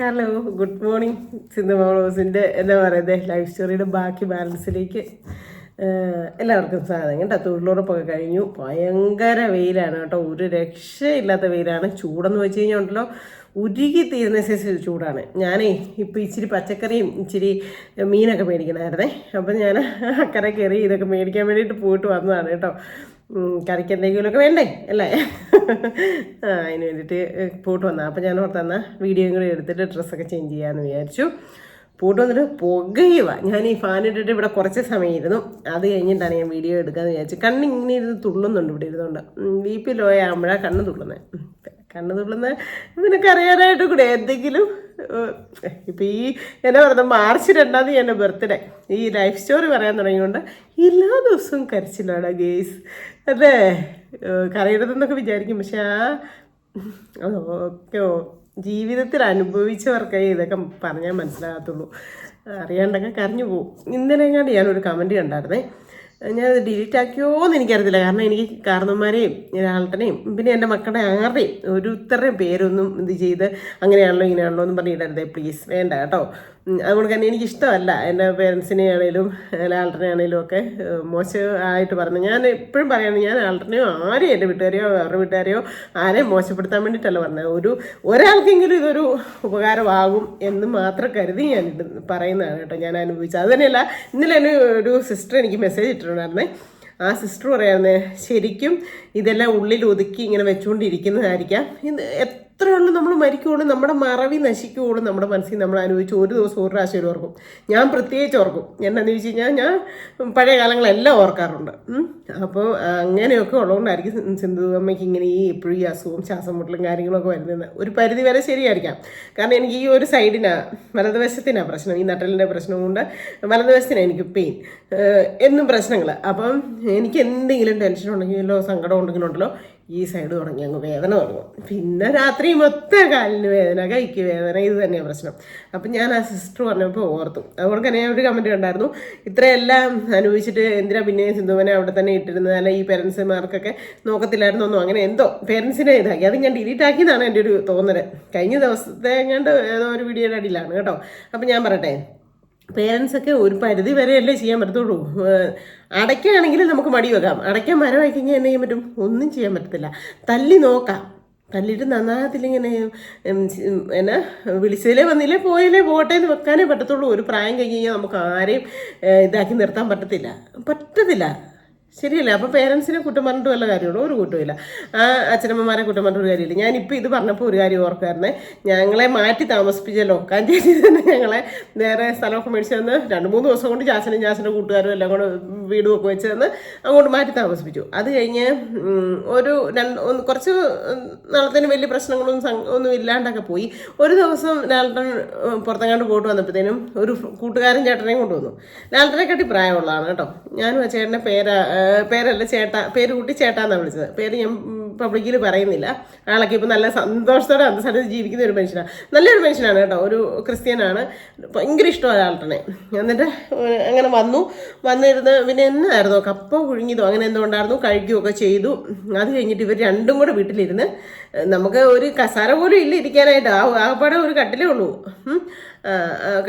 Hello, good morning. Sindhu മോളോസിൻ്റെ എന്താ പറയുന്നത് ലൈഫ് സ്റ്റോറിയുടെ ബാക്കി ബാലൻസിലേക്ക് എല്ലാവർക്കും സ്വാഗതം കേട്ടോ. തൊഴിലുറപ്പൊക്കെ കഴിഞ്ഞു. ഭയങ്കര വെയിലാണ് കേട്ടോ, ഒരു രക്ഷയില്ലാത്ത വെയിലാണ്. ചൂടെന്ന് വെച്ച് കഴിഞ്ഞാൽ ഉണ്ടല്ലോ ഉരുകി തീരുന്ന സൈസ് ചൂടാണ്. ഞാനേ ഇപ്പോൾ ഇച്ചിരി പച്ചക്കറിയും ഇച്ചിരി മീനൊക്കെ മേടിക്കണമായിരുന്നേ. അപ്പം ഞാൻ അക്കരെ കയറി ഇതൊക്കെ മേടിക്കാൻ വേണ്ടിയിട്ട് പോയിട്ട് വന്നതാണ് കേട്ടോ. കറിക്ക് എന്തെങ്കിലുമൊക്കെ വേണ്ടേ അല്ലേ? അതിന് വേണ്ടിയിട്ട് പോയിട്ട് വന്നാൽ അപ്പം ഞാൻ ഓർത്തന്ന വീഡിയോയും കൂടി എടുത്തിട്ട് ഡ്രസ്സൊക്കെ ചേഞ്ച് ചെയ്യാമെന്ന് വിചാരിച്ചു. പോയിട്ട് വന്നിട്ട് പുകയുക. ഞാൻ ഈ ഫാൻ ഇട്ടിട്ട് ഇവിടെ കുറച്ച് സമയം ഇരുന്നു. അത് കഴിഞ്ഞിട്ടാണ് ഞാൻ വീഡിയോ എടുക്കാമെന്ന് വിചാരിച്ചു. കണ്ണിങ്ങനെ ഇരുന്ന് തുള്ളുന്നുണ്ട് ഇവിടെ ഇരുന്നുകൊണ്ട്. BP ലോ ആകുമ്പോഴാണ് കണ്ണ് തുള്ളുന്നത് നിനക്ക് അറിയാനായിട്ട് കൂടെ എന്തെങ്കിലും. ഇപ്പം ഈ എന്നാ പറയുന്നത് March 2 എൻ്റെ ബർത്ത്ഡേ. ഈ ലൈഫ് സ്റ്റോറി പറയാൻ തുടങ്ങിക്കൊണ്ട് എല്ലാ ദിവസവും കരച്ചിലാണ് ഗേസ്. അല്ലേ, കരയരുതെന്നൊക്കെ വിചാരിക്കും. പക്ഷെ ഓക്കെ ജീവിതത്തിൽ അനുഭവിച്ചവർക്കേ ഇതൊക്കെ പറഞ്ഞാൽ മനസ്സിലാകത്തുള്ളൂ. അറിയാണ്ടൊക്കെ കരഞ്ഞു പോകും. ഇന്നലെ എങ്ങാണ്ട് ഞാനൊരു കമൻറ്റ് കണ്ടായിരുന്നേ. ഞാനത് ഡിലീറ്റ് ആക്കിയോന്ന് എനിക്കറിയത്തില്ല. കാരണം എനിക്ക് കാരണന്മാരെയും ആൾട്ടനെയും പിന്നെ എൻ്റെ മക്കളുടെ ആരുടെയും ഒരുത്തരുടെയും പേരൊന്നും ഇത് ചെയ്ത് അങ്ങനെയാണല്ലോ ഇങ്ങനെയാണല്ലോ എന്ന് പറഞ്ഞിടരുതേ പ്ലീസ്, വേണ്ട കേട്ടോ. അതുകൊണ്ട് തന്നെ എനിക്കിഷ്ടമല്ല എൻ്റെ പേരൻസിനെ ആണെങ്കിലും ആൾട്ടനെ ആണെങ്കിലും ഒക്കെ മോശമായിട്ട് പറഞ്ഞു. ഞാൻ എപ്പോഴും പറയുന്നത്, ഞാൻ ആൾട്ടനെയോ ആരെയും എൻ്റെ വീട്ടുകാരെയോ വേറെ വീട്ടുകാരെയോ ആരെയും മോശപ്പെടുത്താൻ വേണ്ടിയിട്ടല്ല പറഞ്ഞത്. ഒരാൾക്കെങ്കിലും ഇതൊരു ഉപകാരമാകും എന്ന് മാത്രം കരുതി ഞാൻ പറയുന്നതാണ് കേട്ടോ. ഞാൻ അനുഭവിച്ചത് അത് തന്നെയല്ല. ഇന്നലെ എന്നെ ഒരു സിസ്റ്റർ എനിക്ക് മെസ്സേജ് ഇട്ടിട്ടുണ്ടായിരുന്നേ. ആ സിസ്റ്റർ പറയായിരുന്നേ, ശരിക്കും ഇതെല്ലാം ഉള്ളിൽ ഒതുക്കി ഇങ്ങനെ വെച്ചുകൊണ്ടിരിക്കുന്നതായിരിക്കാം. ഇത് എത്രയുള്ളൂ നമ്മൾ മരിക്കുള്ളൂ, നമ്മുടെ മറവി നശിക്കുള്ളൂ, നമ്മുടെ മനസ്സിൽ നമ്മൾ അനുഭവിച്ച് ഒരു ദിവസം ഒരു പ്രാവശ്യം ഓർക്കും. ഞാൻ പ്രത്യേകിച്ച് ഓർക്കും. എന്താണെന്ന് ചോദിച്ചു കഴിഞ്ഞാൽ ഞാൻ പഴയ കാലങ്ങളെല്ലാം ഓർക്കാറുണ്ട്. അപ്പോൾ അങ്ങനെയൊക്കെ ഉള്ളതുകൊണ്ടായിരിക്കും സിന്ധു അമ്മയ്ക്ക് ഇങ്ങനെ എപ്പോഴും ഈ അസുഖവും ശ്വാസം മുട്ടലും കാര്യങ്ങളൊക്കെ വരുന്നത്. ഒരു പരിധി വരെ ശരിയായിരിക്കാം. കാരണം എനിക്ക് ഈ ഒരു സൈഡിനാണ്, വലതുവശത്തിനാണ് പ്രശ്നം. ഈ നട്ടലിൻ്റെ പ്രശ്നം കൊണ്ട് വലതുവശത്തിനാണ് എനിക്ക് പെയിൻ എന്നും പ്രശ്നങ്ങൾ. അപ്പം എനിക്ക് എന്തെങ്കിലും ടെൻഷൻ ഉണ്ടെങ്കിലോ സങ്കടം ഉണ്ടെങ്കിലുണ്ടല്ലോ ഈ സൈഡ് തുടങ്ങി അങ്ങ് വേദന തുടങ്ങും. പിന്നെ രാത്രി മൊത്തം കാലിന് വേദന, കൈക്ക് വേദന, ഇത് തന്നെയാണ് പ്രശ്നം. അപ്പം ഞാൻ ആ സിസ്റ്റർ പറഞ്ഞപ്പോൾ ഓർത്തു. അതുകൊണ്ട് തന്നെ ഞാൻ ഒരു കമൻറ്റ് കണ്ടായിരുന്നു, ഇത്രയെല്ലാം അനുഭവിച്ചിട്ട് എന്തിനാ പിന്നെ സിന്ധുവിനെ അവിടെ തന്നെ ഇട്ടിരുന്നത്, അല്ല ഈ പേരൻസുമാർക്കൊക്കെ നോക്കത്തില്ലായിരുന്നൊന്നും അങ്ങനെ എന്തോ പേരൻസിനെ ഇതാക്കി. അത് ഞാൻ ഡിലീറ്റ് ആക്കിയെന്നാണ് എൻ്റെ ഒരു തോന്നൽ. കഴിഞ്ഞ ദിവസത്തെ എങ്ങാണ്ട് ഏതോ ഒരു വീഡിയോയുടെ അടിയിലാണ് കേട്ടോ. അപ്പം ഞാൻ പറയട്ടെ, പേരൻസൊക്കെ ഒരു പരിധി വരെയല്ലേ ചെയ്യാൻ പറ്റത്തുള്ളൂ. അടയ്ക്കാണെങ്കിൽ നമുക്ക് മടി വെക്കാം. അടയ്ക്കാൻ മരമായി കഴിഞ്ഞാൽ എന്നെ ചെയ്യാൻ പറ്റും? ഒന്നും ചെയ്യാൻ പറ്റത്തില്ല. തല്ലി നോക്കാം. തല്ലിയിട്ട് നന്നാകത്തിലിങ്ങനെ എന്നാ വിളിച്ചതിലേ വന്നില്ലേ പോയില്ലേ പോട്ടെ എന്ന് വെക്കാനേ പറ്റത്തുള്ളൂ. ഒരു പ്രായം കഴിഞ്ഞ് കഴിഞ്ഞാൽ നമുക്ക് ആരെയും ഇതാക്കി നിർത്താൻ പറ്റത്തില്ല. ശരിയല്ലേ? അപ്പോൾ പേരൻസിനെ കുറ്റം പറഞ്ഞിട്ട് വല്ല കാര്യമുള്ളൂ? ഒരു കുറ്റമില്ല. ആ അച്ഛനമ്മമാരെ കുറ്റം പറഞ്ഞിട്ട് ഒരു കാര്യമില്ല. ഞാനിപ്പോൾ ഇത് പറഞ്ഞപ്പോൾ ഒരു കാര്യം ഓർക്കായിരുന്നേ, ഞങ്ങളെ മാറ്റി താമസിപ്പിച്ചല്ലോ. കാഞ്ചേരി തന്നെ ഞങ്ങളെ വേറെ സ്ഥലമൊക്കെ മേടിച്ചു തന്ന് 2-3 ദിവസം കൊണ്ട് ജാസിൻ്റെ കൂട്ടുകാരും എല്ലാം കൂടെ വീടും ഒക്കെ വെച്ച് തന്ന് അങ്ങോട്ട് മാറ്റി താമസിപ്പിച്ചു. അത് കഴിഞ്ഞ് കുറച്ച് നാളത്തേന് വലിയ ഒന്നും ഇല്ലാണ്ടൊക്കെ പോയി. ഒരു ദിവസം ലാൽട്ടൻ പുറത്തെങ്ങാണ്ട് പോയിട്ട് വന്നപ്പോഴത്തേനും ഒരു കൂട്ടുകാരൻ ചേട്ടനെയും കൊണ്ടുവന്നു. ലാൽട്ടനെ കട്ടി പ്രായമുള്ളതാണ് കേട്ടോ. ഞാനും ആ ചേട്ടൻ്റെ പേരല്ല പേര് കൂട്ടി ചേട്ടാന്നാണ് വിളിച്ചത്. പേര് ഞാൻ പബ്ലിക്കിൽ പറയുന്നില്ല. ആളൊക്കെ ഇപ്പോൾ നല്ല സന്തോഷത്തോടെ അന്തസ്സായിട്ട് ജീവിക്കുന്ന ഒരു മനുഷ്യനാണ്. നല്ലൊരു മനുഷ്യനാണ് കേട്ടോ. ഒരു ക്രിസ്ത്യനാണ്. ഭയങ്കര ഇഷ്ടമാണ് ആൾട്ടനെ. എന്നിട്ട് അങ്ങനെ വന്നിരുന്ന് പിന്നെ എന്നായിരുന്നു കപ്പ കുഴുങ്ങിയതോ അങ്ങനെ എന്തോ ഉണ്ടായിരുന്നു, കഴിക്കുകയൊക്കെ ചെയ്തു. അത് കഴിഞ്ഞിട്ട് ഇവർ രണ്ടും കൂടെ വീട്ടിലിരുന്ന്, നമുക്ക് ഒരു കസാര പോലും ഇല്ല ഇരിക്കാനായിട്ട്, ആകപ്പാടെ ഒരു കട്ടിലേ ഉള്ളൂ.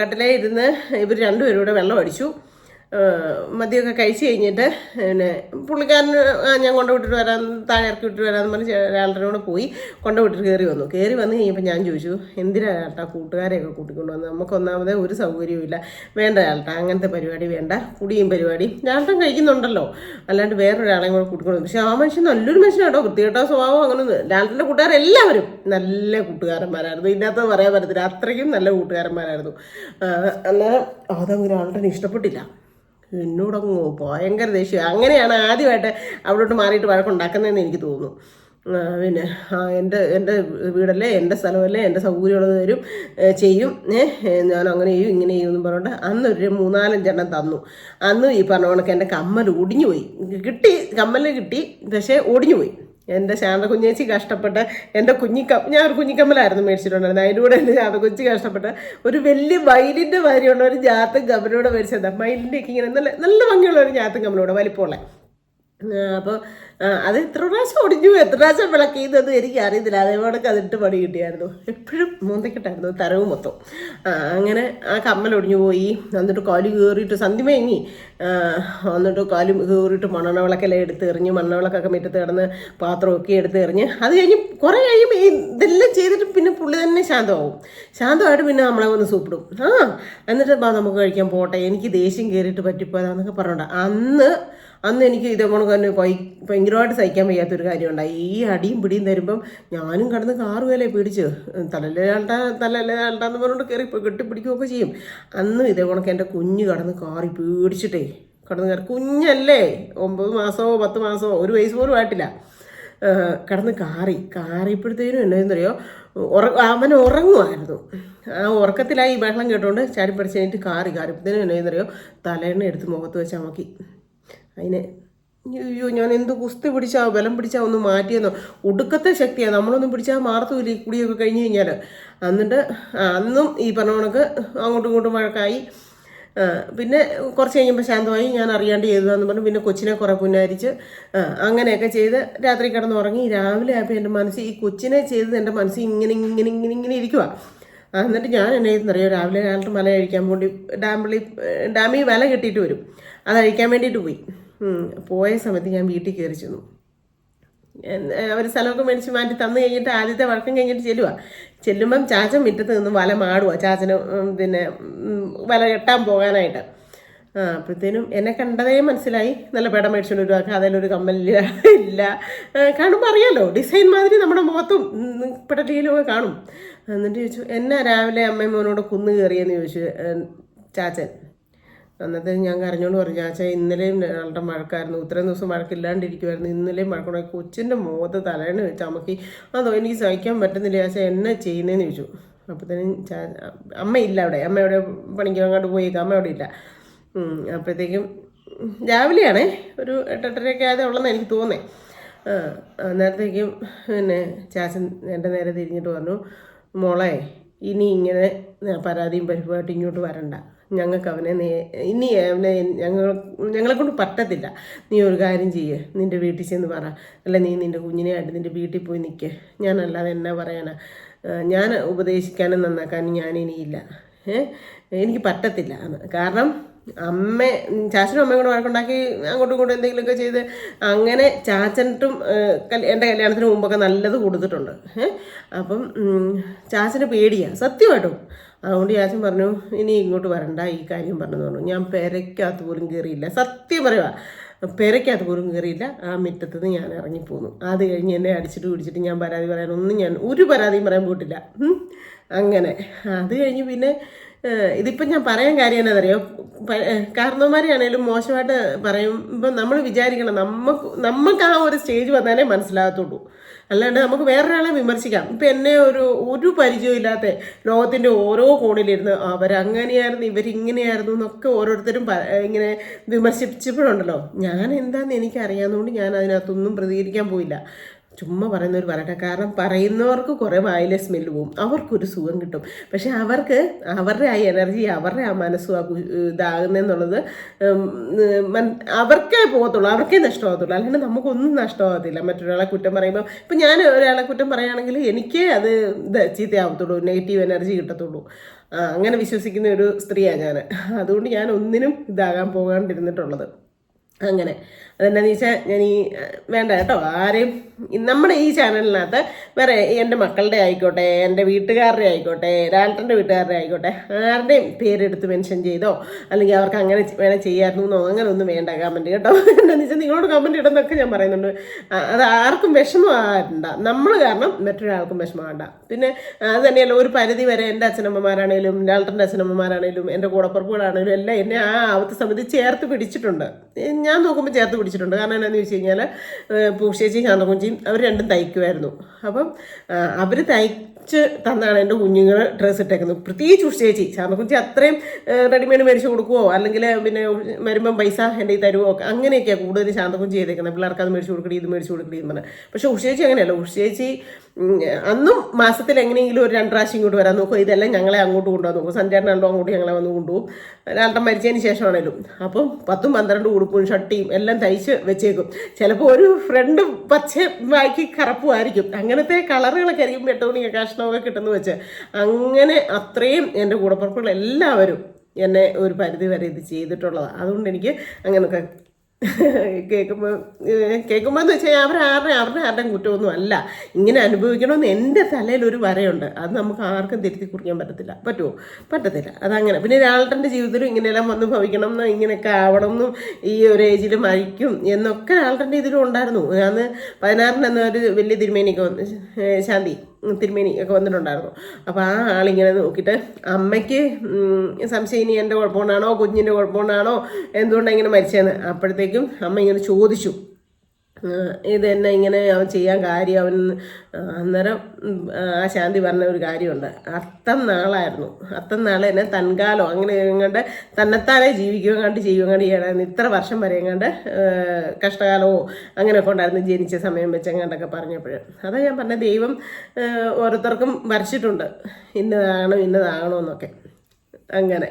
കട്ടിലേ ഇരുന്ന് ഇവർ രണ്ടുപേരും കൂടെ വെള്ളം അടിച്ചു. മദ്യമൊക്കെ കഴിച്ച് കഴിഞ്ഞിട്ട് പിന്നെ പുള്ളിക്കാരൻ ഞാൻ കൊണ്ടുവിട്ടിട്ട് വരാൻ, താഴെ ഇറക്കി വിട്ടിട്ട് വരാമെന്ന് പറഞ്ഞ് ആൾട്ടനോട് പോയി കൊണ്ടുവിട്ടിട്ട് കയറി വന്നു കഴിഞ്ഞപ്പോൾ ഞാൻ ചോദിച്ചു, എന്തിനാ ആൾട്ടാ കൂട്ടുകാരെയൊക്കെ കൂട്ടിക്കൊണ്ട് വന്നത്? നമുക്ക് ഒന്നാമതേ ഒരു സൗകര്യവും ഇല്ല. വേണ്ട ആൾട്ടാ, അങ്ങനത്തെ പരിപാടി വേണ്ട. കുടിയും പരിപാടി ആൾട്ടൻ കഴിക്കുന്നുണ്ടല്ലോ, അല്ലാണ്ട് വേറൊരാളെയും കൂടെ കൂട്ടിക്കൊണ്ട്. പക്ഷെ ആ മനുഷ്യൻ നല്ലൊരു മനുഷ്യനാട്ടോ, വൃത്തികെട്ട സ്വഭാവം അങ്ങനെ. ലാൽട്ടൻ്റെ കൂട്ടുകാരെല്ലാവരും നല്ല കൂട്ടുകാരന്മാരായിരുന്നു. ഇല്ലാത്തത് പറയാൻ പറ്റത്തില്ല, അത്രയ്ക്കും നല്ല കൂട്ടുകാരന്മാരായിരുന്നു. അന്നേരം അതങ്ങനെ ആൾട്ടന് ഇഷ്ടപ്പെട്ടില്ല. എന്നോടങ്ങ് ഭയങ്കര ദേഷ്യം. അങ്ങനെയാണ് ആദ്യമായിട്ട് അവിടോട്ട് മാറിയിട്ട് വഴക്കുണ്ടാക്കുന്നതെന്ന് എനിക്ക് തോന്നുന്നു. പിന്നെ എൻ്റെ വീടല്ലേ, എൻ്റെ സ്ഥലമല്ലേ, എൻ്റെ സൗകര്യമുള്ളത് തരും ചെയ്യും, ഞാൻ അങ്ങനെ ചെയ്യും ഇങ്ങനെ ചെയ്യും എന്നും പറഞ്ഞിട്ട് അന്നൊരു 3-4 എണ്ണം തന്നു. അന്ന് ഈ പറഞ്ഞ കണക്ക് എൻ്റെ കമ്മൽ ഒടിഞ്ഞു പോയി. കമ്മൽ കിട്ടി, പക്ഷേ ഒടിഞ്ഞു പോയി. എൻ്റെ ശാന്ത കുഞ്ഞേച്ചി കഷ്ടപ്പെട്ട് എൻ്റെ ഞാൻ ഒരു കുഞ്ഞിക്കമ്മലായിരുന്നു മേടിച്ചിട്ടുണ്ടായിരുന്നു. അതിൻ്റെ കൂടെ എൻ്റെ ശാന്ത കൊച്ചി കഷ്ടപ്പെട്ട് ഒരു വലിയ മയിലിൻ്റെ മാതിരിയുള്ള ഒരു ജാത്തും കമ്മലൂടെ മേടിച്ചതാണ്. മയിലിൻ്റെയൊക്കെ ഇങ്ങനെ നല്ല നല്ല ഭംഗിയുള്ള ഒരു ജാത്തും കമ്മലൂടെ വലിപ്പമുള്ള. അപ്പോൾ അത് എത്ര പ്രാവശ്യം ഒടിഞ്ഞു എത്ര പ്രാവശ്യം വിളക്കിയെന്നത് എനിക്ക് അറിയത്തില്ല. അതേപോലെ അതിട്ട് പണി കിട്ടിയായിരുന്നു. എപ്പോഴും മൂന്തക്കെട്ടായിരുന്നു തരവ് മൊത്തം. അങ്ങനെ ആ കമ്മൽ ഒടിഞ്ഞു പോയി. എന്നിട്ട് കാല് കയറിയിട്ട് സന്ധ്യ മയങ്ങി. എന്നിട്ട് കാല് കയറിയിട്ട് മണ്ണെണ്ണ എടുത്ത് എറിഞ്ഞ് മണ്ണെണ്ണവിളക്കൊക്കെ മുറ്റത്ത് കിടന്ന് പാത്രമൊക്കെ എടുത്ത് എറിഞ്ഞ് അത് കഴിഞ്ഞ് കുറേ കഴിയും ഇതെല്ലാം ചെയ്തിട്ട് പിന്നെ പുള്ളി തന്നെ ശാന്തമാവും. ശാന്തമായിട്ട് പിന്നെ നമ്മളെ ഒന്ന് സൂപ്പിടും. എന്നിട്ട് നമുക്ക് കഴിക്കാൻ പോട്ടെ, എനിക്ക് ദേഷ്യം കയറിയിട്ട് പറ്റിപ്പോയതാന്നൊക്കെ പറഞ്ഞോണ്ട. അന്ന് എനിക്ക് ഇതേപോലെ തന്നെ ഭയങ്കരമായിട്ട് സഹിക്കാൻ വയ്യാത്തൊരു കാര്യം ഉണ്ടായി. ഈ അടിയും പിടിയും തരുമ്പം ഞാനും കിടന്ന് കാറുകയല്ലേ പിടിച്ച് തലല്ലാന്ന് പറഞ്ഞുകൊണ്ട് കയറി കെട്ടിപ്പിടിക്കുകയൊക്കെ ചെയ്യും. അന്നും ഇതേപോലെ എൻ്റെ കുഞ്ഞ് കിടന്ന് കാറി പേടിച്ചിട്ടേ കയറി. കുഞ്ഞല്ലേ, 9 മാസമോ 10 മാസമോ 1 വയസ്സ് പോലും ആയിട്ടില്ല. കിടന്ന് കാറിയപ്പോഴത്തേനും എന്നാന്നറിയോ, അവൻ ഉറങ്ങുമായിരുന്നു. ആ ഉറക്കത്തിലായി ഈ ബഹളം കേട്ടോണ്ട് ചാടി പഠിച്ചതിനിട്ട് കാറിയപ്പോഴത്തേനും എന്നാന്നറിയോ, തലേണ്ണ എടുത്ത് മുഖത്ത് വെച്ച് അമക്കി. അതിനെ അയ്യോ ഞാൻ എന്ത് കുസ്തി പിടിച്ചാൽ ബലം പിടിച്ചാൽ ഒന്ന് മാറ്റിയെന്നോ. ഒടുക്കത്തെ ശക്തിയാണ്, നമ്മളൊന്നും പിടിച്ചാൽ മാറത്തുമില്ല ഈ കുടിയൊക്കെ കഴിഞ്ഞ് കഴിഞ്ഞാൽ. എന്നിട്ട് അന്നും ഈ പറഞ്ഞ കണക്ക് അങ്ങോട്ടും ഇങ്ങോട്ടും വഴക്കായി. പിന്നെ കുറച്ച് കഴിയുമ്പോൾ ശാന്തമായി. ഞാൻ അറിയാണ്ട് ചെയ്തതാന്ന് പറഞ്ഞു. പിന്നെ കൊച്ചിനെ കുറേ പുന്നാരിച്ച് അങ്ങനെയൊക്കെ ചെയ്ത് രാത്രി കിടന്നുറങ്ങി. രാവിലെ ആയപ്പോൾ എൻ്റെ മനസ്സ് ഈ കൊച്ചിനെ ചെയ്തത് എൻ്റെ മനസ്സ് ഇങ്ങനെ ഇരിക്കുക. എന്നിട്ട് ഞാൻ എന്നെ ചെയ്യുന്നറിയോ, രാവിലെ മല കഴിക്കാൻ വേണ്ടി ഡാമിൽ വല കെട്ടിയിട്ട് വരും, അത് കഴിക്കാൻ വേണ്ടിയിട്ട് പോയ സമയത്ത് ഞാൻ വീട്ടിൽ കയറി ചെന്നു. അവർ സ്ഥലമൊക്കെ മേടിച്ച് മാറ്റി തന്നു കഴിഞ്ഞിട്ട് ആദ്യത്തെ വഴക്കം കഴിഞ്ഞിട്ട് ചെല്ലുമ്പം ചാച്ചൻ മുറ്റത്ത് നിന്ന് വല മാടുക, ചാച്ചന് പിന്നെ വല കെട്ടാൻ പോകാനായിട്ട്. അപ്പോഴത്തേനും എന്നെ കണ്ടതേ മനസ്സിലായി. നല്ല പേട മേടിച്ചുകൊണ്ട് വരുവാക്കുക, അതിലൊരു കമ്മലില്ല. കാണുമ്പോൾ അറിയാമല്ലോ, ഡിസൈൻ മാതിരി നമ്മുടെ മുഖത്തും പെടലിയിലൊക്കെ കാണും. എന്നിട്ട് ചോദിച്ചു, എന്നാ രാവിലെ അമ്മയും മോനോട് കുന്ന് കയറിയെന്ന് ചോദിച്ചു ചാച്ചൻ. അന്നത്തെ ഞാൻ കരഞ്ഞോണ്ട് പറഞ്ഞു, ചാച്ച ഇന്നലെയും ആളുടെ മഴക്കായിരുന്നു, ഇത്രയും ദിവസം മഴക്കില്ലാണ്ടിരിക്കുമായിരുന്നു, ഇന്നലെയും മഴക്കുണ്ടായി. കൊച്ചിൻ്റെ മുഖത്ത് തലേന്ന് വെച്ച് അമ്മക്ക് അതോ എനിക്ക് സഹിക്കാൻ പറ്റുന്നില്ല ചാച്ച, എന്നാ ചെയ്യുന്നതെന്ന് ചോദിച്ചു. അപ്പോഴത്തേനും അമ്മയില്ല അവിടെ, അമ്മ അവിടെ പണിക്ക് അങ്ങോട്ട് പോയേക്കാം, അമ്മ അവിടെ ഇല്ല. അപ്പോഴത്തേക്കും രാവിലെയാണേ ഒരു 8-8:30 ആയതേ ഉള്ളെന്ന് എനിക്ക് തോന്നേ. അന്നേരത്തേക്കും പിന്നെ ചാച്ചൻ എൻ്റെ നേരെ തിരിഞ്ഞിട്ട് പറഞ്ഞു, മോളെ ഇനി ഇങ്ങനെ പരാതിയും പരിപാടിയും ഇങ്ങോട്ട് വരണ്ട, ഞങ്ങൾക്ക് ഇനി അവനെ ഞങ്ങളെ കൊണ്ട് പറ്റത്തില്ല. നീ ഒരു കാര്യം ചെയ്യ്, നിൻ്റെ വീട്ടിൽ ചെന്ന് പറ, അല്ല നീ നിൻ്റെ കുഞ്ഞിനെയായിട്ട് നിൻ്റെ വീട്ടിൽ പോയി നിൽക്കുക. ഞാനല്ലാതെ എന്നാ പറയാനാ, ഞാൻ ഉപദേശിക്കാനും നന്നാക്കാനും ഞാനിനിയില്ല, എനിക്ക് പറ്റത്തില്ല എന്ന്. കാരണം ചാച്ചനും അമ്മയും കൂടെ വഴക്കുണ്ടാക്കി അങ്ങോട്ടും ഇങ്ങോട്ടും എന്തെങ്കിലുമൊക്കെ ചെയ്ത് അങ്ങനെ ചാച്ചനിട്ടും എൻ്റെ കല്യാണത്തിന് മുമ്പൊക്കെ നല്ലത് കൊടുത്തിട്ടുണ്ട്. അപ്പം ചാച്ചന് പേടിയാണ് സത്യമായിട്ടും. അതുകൊണ്ട് ചാച്ചൻ പറഞ്ഞു, ഇനി ഇങ്ങോട്ട് വരണ്ട, ഈ കാര്യം പറഞ്ഞെന്ന് പറഞ്ഞു. ഞാൻ പെരയ്ക്കകത്ത് പോലും കയറിയില്ല, സത്യം പറയുക, പെരയ്ക്കകത്ത് പോലും കയറിയില്ല. ആ മുറ്റത്ത് നിന്ന് ഞാൻ ഇറങ്ങിപ്പോന്നു. അത് കഴിഞ്ഞ് എന്നെ അടിച്ചിട്ട് പിടിച്ചിട്ട് ഞാൻ പരാതി പറയാനൊന്നും ഞാൻ ഒരു പരാതിയും പറയാൻ പോയിട്ടില്ല. അങ്ങനെ അത് കഴിഞ്ഞ് പിന്നെ ഇതിപ്പം ഞാൻ പറയാൻ കാര്യം എന്നറിയോ, കാരണവന്മാരെയാണേലും മോശമായിട്ട് പറയുമ്പം നമ്മൾ വിചാരിക്കണം നമുക്ക് ആ ഒരു സ്റ്റേജ് വന്നാലേ മനസ്സിലാകത്തുള്ളൂ. അല്ലാണ്ട് നമുക്ക് വേറൊരാളെ വിമർശിക്കാം. ഇപ്പം എന്നെ ഒരു പരിചയവും ഇല്ലാത്ത ലോകത്തിൻ്റെ ഓരോ കോണിലിരുന്ന് അവരങ്ങനെയായിരുന്നു ഇവരിങ്ങനെയായിരുന്നു എന്നൊക്കെ ഓരോരുത്തരും ഇങ്ങനെ വിമർശിച്ചപ്പോഴുണ്ടല്ലോ, ഞാൻ എന്താണെന്ന് എനിക്കറിയാവുന്നതുകൊണ്ട് ഞാൻ അതിനകത്തൊന്നും പ്രതികരിക്കാൻ പോയില്ല. ചുമ്മാ പറയുന്നവർ പറയട്ടെ. കാരണം പറയുന്നവർക്ക് കുറേ വായിലെ സ്മെല്ല് പോവും, അവർക്കൊരു സുഖം കിട്ടും. പക്ഷെ അവർക്ക് അവരുടെ ആ എനർജി, അവരുടെ ആ മനസ്സും ഇതാകുന്നെന്നുള്ളത് അവർക്കേ പോകത്തുള്ളൂ, അവർക്കേ നഷ്ടമാകത്തുള്ളൂ. അല്ലാണ്ട് നമുക്കൊന്നും നഷ്ടമാകത്തില്ല മറ്റൊരാളെ കുറ്റം പറയുമ്പോൾ. ഇപ്പം ഞാൻ ഒരാളെ കുറ്റം പറയുകയാണെങ്കിൽ എനിക്കേ അത് ചീത്തയാവത്തുള്ളൂ, നെഗറ്റീവ് എനർജി കിട്ടത്തുള്ളൂ. അങ്ങനെ വിശ്വസിക്കുന്ന ഒരു സ്ത്രീയാണ് ഞാൻ. അതുകൊണ്ട് ഞാൻ ഒന്നിനും ഇതാകാൻ പോകാണ്ടിരുന്നിട്ടുള്ളത്. അങ്ങനെ അതെന്താണെന്ന് വെച്ചാൽ ഞാൻ വേണ്ട കേട്ടോ, ആരെയും നമ്മുടെ ഈ ചാനലിനകത്ത് വേറെ എൻ്റെ മക്കളുടെ ആയിക്കോട്ടെ, എൻ്റെ വീട്ടുകാരുടെ ആയിക്കോട്ടെ, രാൽട്ടൻ്റെ വീട്ടുകാരുടെ ആയിക്കോട്ടെ, ആരുടെയും പേരെടുത്ത് മെൻഷൻ ചെയ്തോ അല്ലെങ്കിൽ അവർക്ക് അങ്ങനെ വേണം ചെയ്യായിരുന്നു എന്നോ അങ്ങനെ ഒന്നും വേണ്ട കമൻറ്റ് കേട്ടോ. എന്താണെന്ന് വെച്ചാൽ നിങ്ങളോട് കമൻറ്റ് ഇടുന്നൊക്കെ ഞാൻ പറയുന്നുണ്ട്. അത് ആർക്കും വിഷമമാകണ്ട, നമ്മൾ കാരണം മറ്റൊരാൾക്കും വിഷമമാകണ്ട. പിന്നെ അത് തന്നെയല്ല, ഒരു പരിധി വരെ എൻ്റെ അച്ഛനമ്മമാരാണേലും രാൽട്ടൻ്റെ അച്ഛനമ്മമാരാണേലും എൻ്റെ കൂടപ്പുറപ്പുകളാണേലും എല്ലാം എന്നെ ആ ആവത്ത സമയത്ത് ചേർത്ത് പിടിച്ചിട്ടുണ്ട്. ഞാൻ നോക്കുമ്പോൾ ചേർത്ത് പിടിച്ചിട്ടുണ്ട്. കാരണം എന്താണെന്ന് വെച്ച് കഴിഞ്ഞാൽ പൂച്ചേച്ചിയും ശാന്തകുഞ്ചിയും അവർ രണ്ടും തയ്ക്കുമായിരുന്നു. അപ്പം അവർ തയ്ച്ച് തന്നാണ് എൻ്റെ കുഞ്ഞുങ്ങൾ ഡ്രസ്സ് ഇട്ടേക്കുന്നത്. പ്രത്യേകിച്ച് ഉഷേച്ചി. ശാന്തകുഞ്ചി അത്രയും റെഡിമെയ്ഡ് മേടിച്ച് കൊടുക്കുവോ അല്ലെങ്കിൽ പിന്നെ വരുമ്പം പൈസ എൻ്റെ ഈ തരുമോ അങ്ങനെയൊക്കെയാണ് കൂടുതൽ ശാന്തകുഞ്ചി ചെയ്തേക്കുന്നത്. പിള്ളേർക്ക് അത് മേടിച്ച് കൊടുക്കടി ഇത് മേടിച്ച് കൊടുക്കടി എന്ന് പറഞ്ഞാൽ. പക്ഷേ ഉഷേച്ചി അങ്ങനെയല്ല. ഉഷേച്ചി അന്നും മാസത്തിൽ എങ്ങനെയെങ്കിലും ഒരു 2 പ്രാവശ്യം ഇങ്ങോട്ട് വരാൻ നോക്കും. ഇതെല്ലാം ഞങ്ങളെ അങ്ങോട്ട് കൊണ്ടുപോകാൻ നോക്കും. സഞ്ചാരനാണല്ലോ അങ്ങോട്ട് ഞങ്ങളെ വന്ന് കൊണ്ടുപോകും. ലാലട്ടൻ മരിച്ചതിന് ശേഷമാണേലും. അപ്പം 10-12 ഉടുപ്പും ഷർട്ടിയും എല്ലാം തയ്ച്ച് വെച്ചേക്കും. ചിലപ്പോൾ ഒരു ഫ്രണ്ട് പച്ച ബാക്കി കറുപ്പുമായിരിക്കും. അങ്ങനത്തെ കളറുകളൊക്കെ ആയിരിക്കും വെട്ടുണി കഷ്ണമൊക്കെ കിട്ടുന്നു വെച്ച്. അങ്ങനെ അത്രയും എൻ്റെ കൂടപ്പുറപ്പുകൾ എല്ലാവരും എന്നെ ഒരു പരിധി വരെ ഇത് ചെയ്തിട്ടുള്ളതാണ്. അതുകൊണ്ട് എനിക്ക് അങ്ങനെയൊക്കെ കേൾക്കുമ്പോൾ എന്ന് വെച്ചാൽ അവരുടെ ആരുടെയും കുറ്റമൊന്നും അല്ല. ഇങ്ങനെ അനുഭവിക്കണമെന്ന് എൻ്റെ തലയിൽ ഒരു വരയുണ്ട്. അത് നമുക്ക് ആർക്കും തിരുത്തി കുറിക്കാൻ പറ്റുമോ? പറ്റത്തില്ല. അതങ്ങനെ. പിന്നെ ലാലട്ടൻ്റെ ജീവിതത്തിലും ഇങ്ങനെയെല്ലാം വന്ന് ഭവിക്കണം എന്ന്, ഇങ്ങനെയൊക്കെ ആവണം എന്നും, ഈ ഒരു ഏജിൽ മരിക്കും എന്നൊക്കെ ലാലട്ടൻ്റെ ഇതിലും ഉണ്ടായിരുന്നു. അന്ന് 16 എന്നൊരു വലിയ തിരുമേനിയൊക്കെ വന്ന്, ശാന്തി തിരുമേനി ഒക്കെ വന്നിട്ടുണ്ടായിരുന്നു. അപ്പോൾ ആ ആളിങ്ങനെ നോക്കിയിട്ട് അമ്മയ്ക്ക് സംശയം ഇനി എൻ്റെ കുഴപ്പമുണ്ടാണോ കുഞ്ഞിൻ്റെ കുഴപ്പമുണ്ടാണോ എന്തുകൊണ്ടാണ് ഇങ്ങനെ മരിച്ചതെന്ന്. അപ്പോഴത്തേക്കും അമ്മ ഇങ്ങനെ ചോദിച്ചു, ഇതെന്നെ ഇങ്ങനെ അവൻ ചെയ്യാൻ കാര്യം അവൻ. അന്നേരം ആ ശാന്തി പറഞ്ഞ ഒരു കാര്യമുണ്ട്. അത്തം നാൾ എന്നെ തൻകാലോ അങ്ങനെ എങ്ങാണ്ട് തന്നെത്താനെ ജീവിക്കുകയും ചെയ്യണമായിരുന്നു. ഇത്ര വർഷം വരെ എങ്ങാണ്ട് കഷ്ടകാലമോ അങ്ങനെയൊക്കെ ഉണ്ടായിരുന്നു ജനിച്ച സമയം വെച്ചെങ്ങാണ്ടൊക്കെ പറഞ്ഞപ്പോൾ. അതാ ഞാൻ പറഞ്ഞ ദൈവം ഓരോരുത്തർക്കും വരച്ചിട്ടുണ്ട് ഇന്നതാകണോ എന്നൊക്കെ. അങ്ങനെ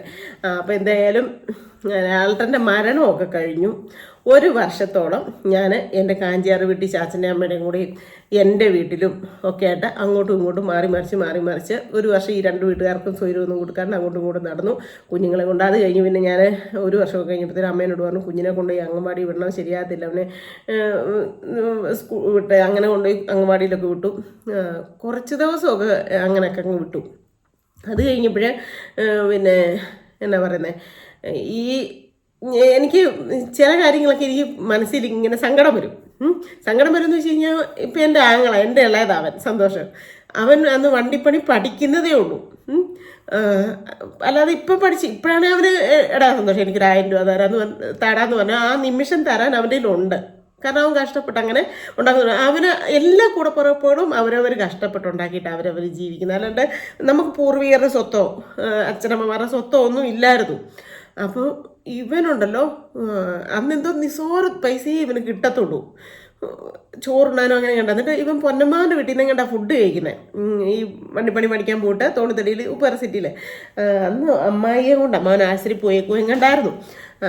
അപ്പോൾ എന്തായാലും ലാലട്ടൻ്റെ മരണമൊക്കെ കഴിഞ്ഞു. 1 വർഷത്തോളം ഞാൻ എൻ്റെ കാഞ്ചിയാർ വീട്ടിൽ ചാച്ചൻ്റെ അമ്മയുടെയും കൂടി എൻ്റെ വീട്ടിലും ഒക്കെ ആയിട്ട് അങ്ങോട്ടും ഇങ്ങോട്ടും മാറി മറിച്ച് 1 വർഷം ഈ 2 വീട്ടുകാർക്കും സ്വൈരമൊന്നും കൊടുക്കാണ്ട് അങ്ങോട്ടും ഇങ്ങോട്ടും നടന്നു കുഞ്ഞുങ്ങളെ കൊണ്ട്. അത് കഴിഞ്ഞ് പിന്നെ ഞാൻ 1 വർഷമൊക്കെ കഴിഞ്ഞപ്പോഴത്തേനും അമ്മേനോട് പറഞ്ഞു, കുഞ്ഞിനെ കൊണ്ടുപോയി അംഗൻവാടി വിടണം, ശരിയാകത്തില്ല, അവനെ വിട്ട് അങ്ങനെ കൊണ്ടുപോയി അംഗൻവാടിയിലൊക്കെ വിട്ടു. കുറച്ച് ദിവസമൊക്കെ അങ്ങനെയൊക്കെ അങ്ങ് വിട്ടു. അത് കഴിഞ്ഞപ്പോൾ പിന്നെ എന്നാ പറയുന്നത്, എനിക്ക് ചില കാര്യങ്ങളൊക്കെ എനിക്ക് മനസ്സിൽ ഇങ്ങനെ സങ്കടം വരും എന്ന് വെച്ച് കഴിഞ്ഞാൽ, ഇപ്പം എൻ്റെ എൻ്റെ ഇളയതാവൻ സന്തോഷം, അവൻ അന്ന് വണ്ടിപ്പണി പഠിക്കുന്നതേ ഉള്ളൂ. അല്ലാതെ ഇപ്പോഴാണ് അവന് എടാ സന്തോഷം എനിക്കൊരു 1000 രൂപ തരാന്ന് പറഞ്ഞാൽ ആ നിമിഷം തരാൻ അവൻ്റെ കയ്യിലുണ്ട്. കാരണം അവൻ കഷ്ടപ്പെട്ട് അങ്ങനെ ഉണ്ടാക്കുന്നു. അവന് എല്ലാ കൂടപ്പുറപ്പോഴും അവരവർ കഷ്ടപ്പെട്ടുണ്ടാക്കിയിട്ട് അവരവർ ജീവിക്കുന്നത്. അല്ലാണ്ട് നമുക്ക് പൂർവികരുടെ സ്വത്തോ അച്ഛനമ്മമാരുടെ സ്വത്തോ ഒന്നും ഇല്ലായിരുന്നു. അപ്പോൾ ഇവനുണ്ടല്ലോ, അന്നെന്തോ നിസ്സാര പൈസയെ ഇവന് കിട്ടത്തുള്ളൂ ചോറുണ്ണാനോ അങ്ങനെ കണ്ട. എന്നിട്ട് ഇവൻ പൊന്നമ്മാൻ്റെ വീട്ടിൽ നിന്ന് കണ്ട ഫുഡ് കഴിക്കുന്നത്. ഈ വണ്ടിപ്പണി പഠിക്കാൻ പോയിട്ട് തോണിത്തടിയിൽ ഉപ്പറ സിറ്റിയിൽ അന്ന് അമ്മായിയെ കൊണ്ട് അമ്മാവൻ ആശുപത്രി പോയേക്കും എങ്ങണ്ടായിരുന്നു.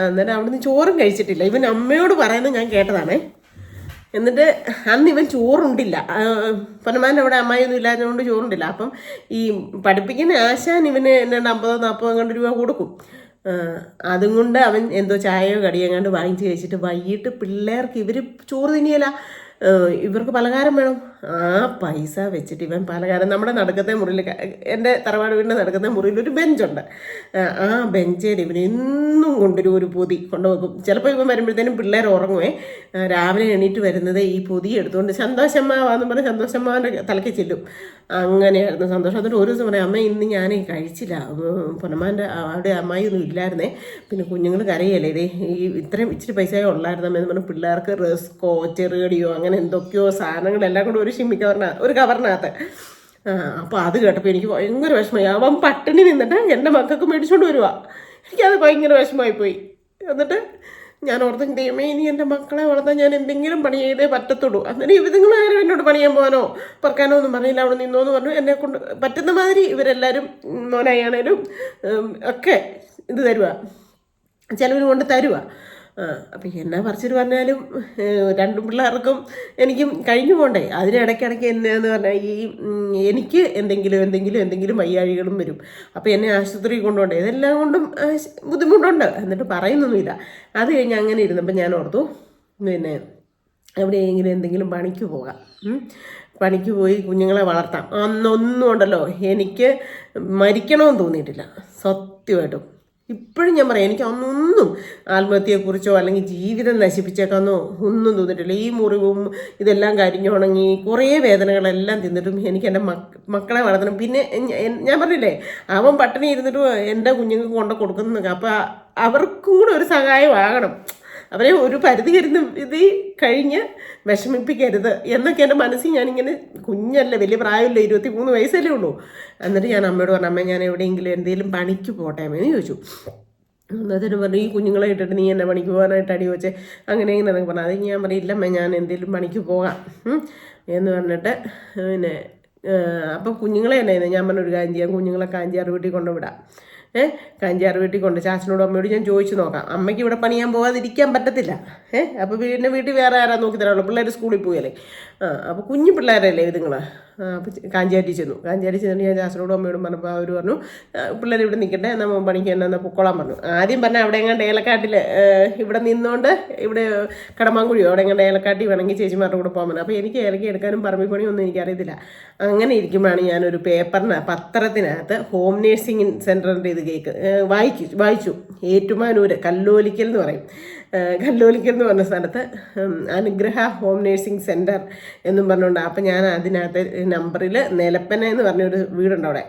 എന്നിട്ട് അവിടുന്ന് ചോറും കഴിച്ചിട്ടില്ല. ഇവൻ അമ്മയോട് പറയുന്നത് ഞാൻ കേട്ടതാണേ. എന്നിട്ട് അന്ന് ഇവൻ ചോറുണ്ടില്ല. പൊന്നമ്മാൻ്റെ അവിടെ അമ്മായിയൊന്നും ഇല്ലാത്തതുകൊണ്ട് ചോറുണ്ടില്ല. അപ്പം ഈ പഠിപ്പിക്കുന്ന ആശാൻ ഇവന് എന്നാണ്ട് 50-40 രൂപ കൊടുക്കും. അതും കൊണ്ട് അവൻ എന്തോ ചായയോ കടിയോ എങ്ങാണ്ട് വാങ്ങിച്ച് കഴിച്ചിട്ട് വൈകിട്ട് പിള്ളേർക്ക് ഇവർ ചോറ് തിന്നിയല്ല, ഇവർക്ക് പലഹാരം വേണം. ആ പൈസ വെച്ചിട്ട് ഇവൻ പലഹാരം നമ്മുടെ നടുക്കത്തെ മുറിയിൽ, എൻ്റെ തറവാട് വീടിൻ്റെ നടുക്കത്തെ മുറിയിൽ ഒരു ബെഞ്ചുണ്ട്. ആ ബെഞ്ചേൽ ഇവൻ എന്നും കൊണ്ടുവരും, ഒരു പൊതി കൊണ്ടുവെക്കും. ചിലപ്പോൾ ഇവൻ വരുമ്പോഴത്തേനും പിള്ളേർ ഉറങ്ങുവേ. രാവിലെ എണീറ്റ് വരുന്നത് ഈ പൊതി എടുത്തുകൊണ്ട് സന്തോഷമ്മാവാന്ന് പറഞ്ഞ് സന്തോഷമ്മാവൻ്റെ തലയ്ക്ക് ചെല്ലും. അങ്ങനെയായിരുന്നു സന്തോഷം. എന്നിട്ട് ഒരു ദിവസം പറയാം, അമ്മ ഇന്ന് ഞാൻ കഴിച്ചില്ല, പൊന്നമ്മാൻ്റെ അവിടെ അമ്മായിയൊന്നും ഇല്ലായിരുന്നേ, പിന്നെ കുഞ്ഞുങ്ങൾ കരയല്ലേ, ഇതേ ഇത്രയും ഇച്ചിരി പൈസയോ ഉള്ളായിരുന്നു എന്ന് പറഞ്ഞാൽ പിള്ളേർക്ക് റസ്കോ ചെറുകടിയോ അങ്ങനെ എന്തൊക്കെയോ സാധനങ്ങളെല്ലാം കൂടെ ഒരു കവറിനകത്ത്. അപ്പോൾ അത് കേട്ടപ്പോൾ എനിക്ക് ഭയങ്കര വിഷമമായി. അവൻ പട്ടിണി നിന്നിട്ട് എൻ്റെ മക്കൾക്ക് മേടിച്ചുകൊണ്ട് വരുക. എനിക്കത് ഭയങ്കര വിഷമമായിപ്പോയി. എന്നിട്ട് ഞാൻ ഓർത്ത്, ദൈവമേ ഇനി എൻ്റെ മക്കളെ വളർത്താൻ ഞാൻ എന്തെങ്കിലും പണി ചെയ്തേ പറ്റത്തുള്ളൂ. അന്നേരം ഇവരുങ്ങളാരും എന്നോട് പണിയാൻ പോകാനോ പറക്കാനോ ഒന്നും പറഞ്ഞില്ല, അവിടെ നിന്നോന്ന് പറഞ്ഞു. എന്നെ കൊണ്ട് പറ്റുന്ന മാതിരി ഇവരെല്ലാവരും മോനായാണേലും ഒക്കെ ഇത് തരുക, ചിലവിന് കൊണ്ട് തരുക. അപ്പം എന്നാ പറിച്ചിട്ട് പറഞ്ഞാലും 2 പിള്ളേർക്കും എനിക്കും കഴിഞ്ഞു പോകണ്ടേ. അതിനിടയ്ക്കിടയ്ക്ക് എന്നാന്ന് പറഞ്ഞാൽ എനിക്ക് എന്തെങ്കിലും വയ്യാഴികളും വരും. അപ്പോൾ എന്നെ ആശുപത്രിയിൽ കൊണ്ടുപോകണ്ടേ. ഇതെല്ലാം കൊണ്ടും ബുദ്ധിമുട്ടുണ്ട്. എന്നിട്ട് പറയുന്നൊന്നുമില്ല. അത് കഴിഞ്ഞ് അങ്ങനെ ഇരുന്നപ്പോൾ ഞാൻ ഓർത്തു, പിന്നെ എവിടെയെങ്കിലും എന്തെങ്കിലും പണിക്ക് പോകാം, പണിക്ക് പോയി കുഞ്ഞുങ്ങളെ വളർത്താം. അന്നൊന്നും ഉണ്ടല്ലോ എനിക്ക് മരിക്കണമെന്ന് തോന്നിയിട്ടില്ല സത്യമായിട്ടും. ഇപ്പോഴും ഞാൻ പറയാം, എനിക്ക് അന്നൊന്നും ആത്മഹത്യയെക്കുറിച്ചോ അല്ലെങ്കിൽ ജീവിതം നശിപ്പിച്ചേക്കാന്നോ ഒന്നും തോന്നിയിട്ടില്ല. ഈ മുറിവും ഇതെല്ലാം കരിഞ്ഞുണങ്ങി കുറേ വേദനകളെല്ലാം തിന്നിട്ടും എനിക്ക് എൻ്റെ മക്കളെ വളർത്തണം. പിന്നെ ഞാൻ പറഞ്ഞില്ലേ, അവൻ പട്ടിണി ഇരുന്നിട്ട് എൻ്റെ കുഞ്ഞുങ്ങൾക്ക് കൊണ്ട് കൊടുക്കുന്നു. അപ്പോൾ അവർക്കും കൂടെ ഒരു സഹായമാകണം. അവരെ ഒരു പരിധി ഇത് കഴിഞ്ഞ് വിഷമിപ്പിക്കരുത് എന്നൊക്കെ എൻ്റെ മനസ്സിൽ ഞാനിങ്ങനെ, കുഞ്ഞല്ലേ, വലിയ പ്രായമില്ല, 23 വയസ്സല്ലേ ഉള്ളൂ. എന്നിട്ട് ഞാൻ അമ്മയോട് പറഞ്ഞു, അമ്മ ഞാൻ എവിടെയെങ്കിലും എന്തെങ്കിലും പണിക്ക് പോട്ടെ എന്ന് ചോദിച്ചു. എന്നിട്ട് പറഞ്ഞു, ഈ കുഞ്ഞുങ്ങളെ ഇട്ടിട്ട് നീ എന്നെ പണിക്ക് പോകാനായിട്ട് അടി വെച്ചേ അങ്ങനെ ഇങ്ങനെ എന്നൊക്കെ പറഞ്ഞു. അത് ഞാൻ പറയില്ലമ്മ, ഞാൻ എന്തെങ്കിലും പണിക്ക് പോകാം, എന്ന് പറഞ്ഞിട്ട് പിന്നെ അപ്പം കുഞ്ഞുങ്ങളെ തന്നെ ഞാൻ പറഞ്ഞൊരു കാര്യം ചെയ്യാം, കുഞ്ഞുങ്ങളെ കാഞ്ചിയാർ വീട്ടിൽ കൊണ്ടുവിടാം. കാഞ്ചിയാർ വീട്ടിൽ കൊണ്ട് ചാച്ചനോടും അമ്മയോട് ഞാൻ ചോദിച്ചു നോക്കാം. അമ്മയ്ക്ക് ഇവിടെ പണിയാൻ പോകാതിരിക്കാൻ പറ്റത്തില്ല. അപ്പോൾ പിന്നെ വീട്ടിൽ വേറെ ആരാ നോക്കി തരാനുള്ളൂ, പിള്ളേർ സ്കൂളിൽ പോയല്ലേ. അപ്പോൾ കുഞ്ഞു പിള്ളേരല്ലേ ഇതുങ്ങൾ. അപ്പോൾ കാഞ്ചിയാറ്റി ചെന്നിട്ട് ഞാൻ ചാച്ചനോടും അമ്മയോടും പറഞ്ഞപ്പോൾ അവർ പറഞ്ഞു പിള്ളേർ ഇവിടെ നിൽക്കട്ടെ, നമ്മൾ പണിക്ക് തന്നെ പൊക്കോളാൻ പറഞ്ഞു. ആദ്യം പറഞ്ഞാൽ അവിടെ എങ്ങാണ്ട് ഏലക്കാട്ടിൽ ഇവിടെ നിന്നുകൊണ്ട് ഇവിടെ കടമാങ്കുഴിയോ അവിടെ എങ്ങാണ്ട് ഏലക്കാട്ടി വേണമെങ്കിൽ ചേച്ചിമാരുടെ കൂടെ പോകാൻ പറഞ്ഞു. അപ്പോൾ എനിക്ക് ഏലക്ക എടുക്കാനും പറമ്പിൽ പണിയൊന്നും എനിക്കറിയത്തില്ല. അങ്ങനെ ഇരിക്കുമ്പോഴാണ് ഞാനൊരു പത്രത്തിനകത്ത് ഹോം നേഴ്സിംഗ് സെൻറ്ററിൻ്റെ ഇത് വായിച്ചു. ഏറ്റുമാനൂർ കല്ലോലിക്കൽ എന്ന് പറയും. കല്ലോലിക്കൽ എന്ന് പറഞ്ഞ സ്ഥലത്ത് അനുഗ്രഹ ഹോം നേഴ്സിംഗ് സെൻറ്റർ എന്നും പറഞ്ഞുകൊണ്ട്. അപ്പം ഞാൻ അതിനകത്ത് നമ്പറിൽ നിലപ്പന എന്ന് പറഞ്ഞൊരു വീടുണ്ട് അവിടെ,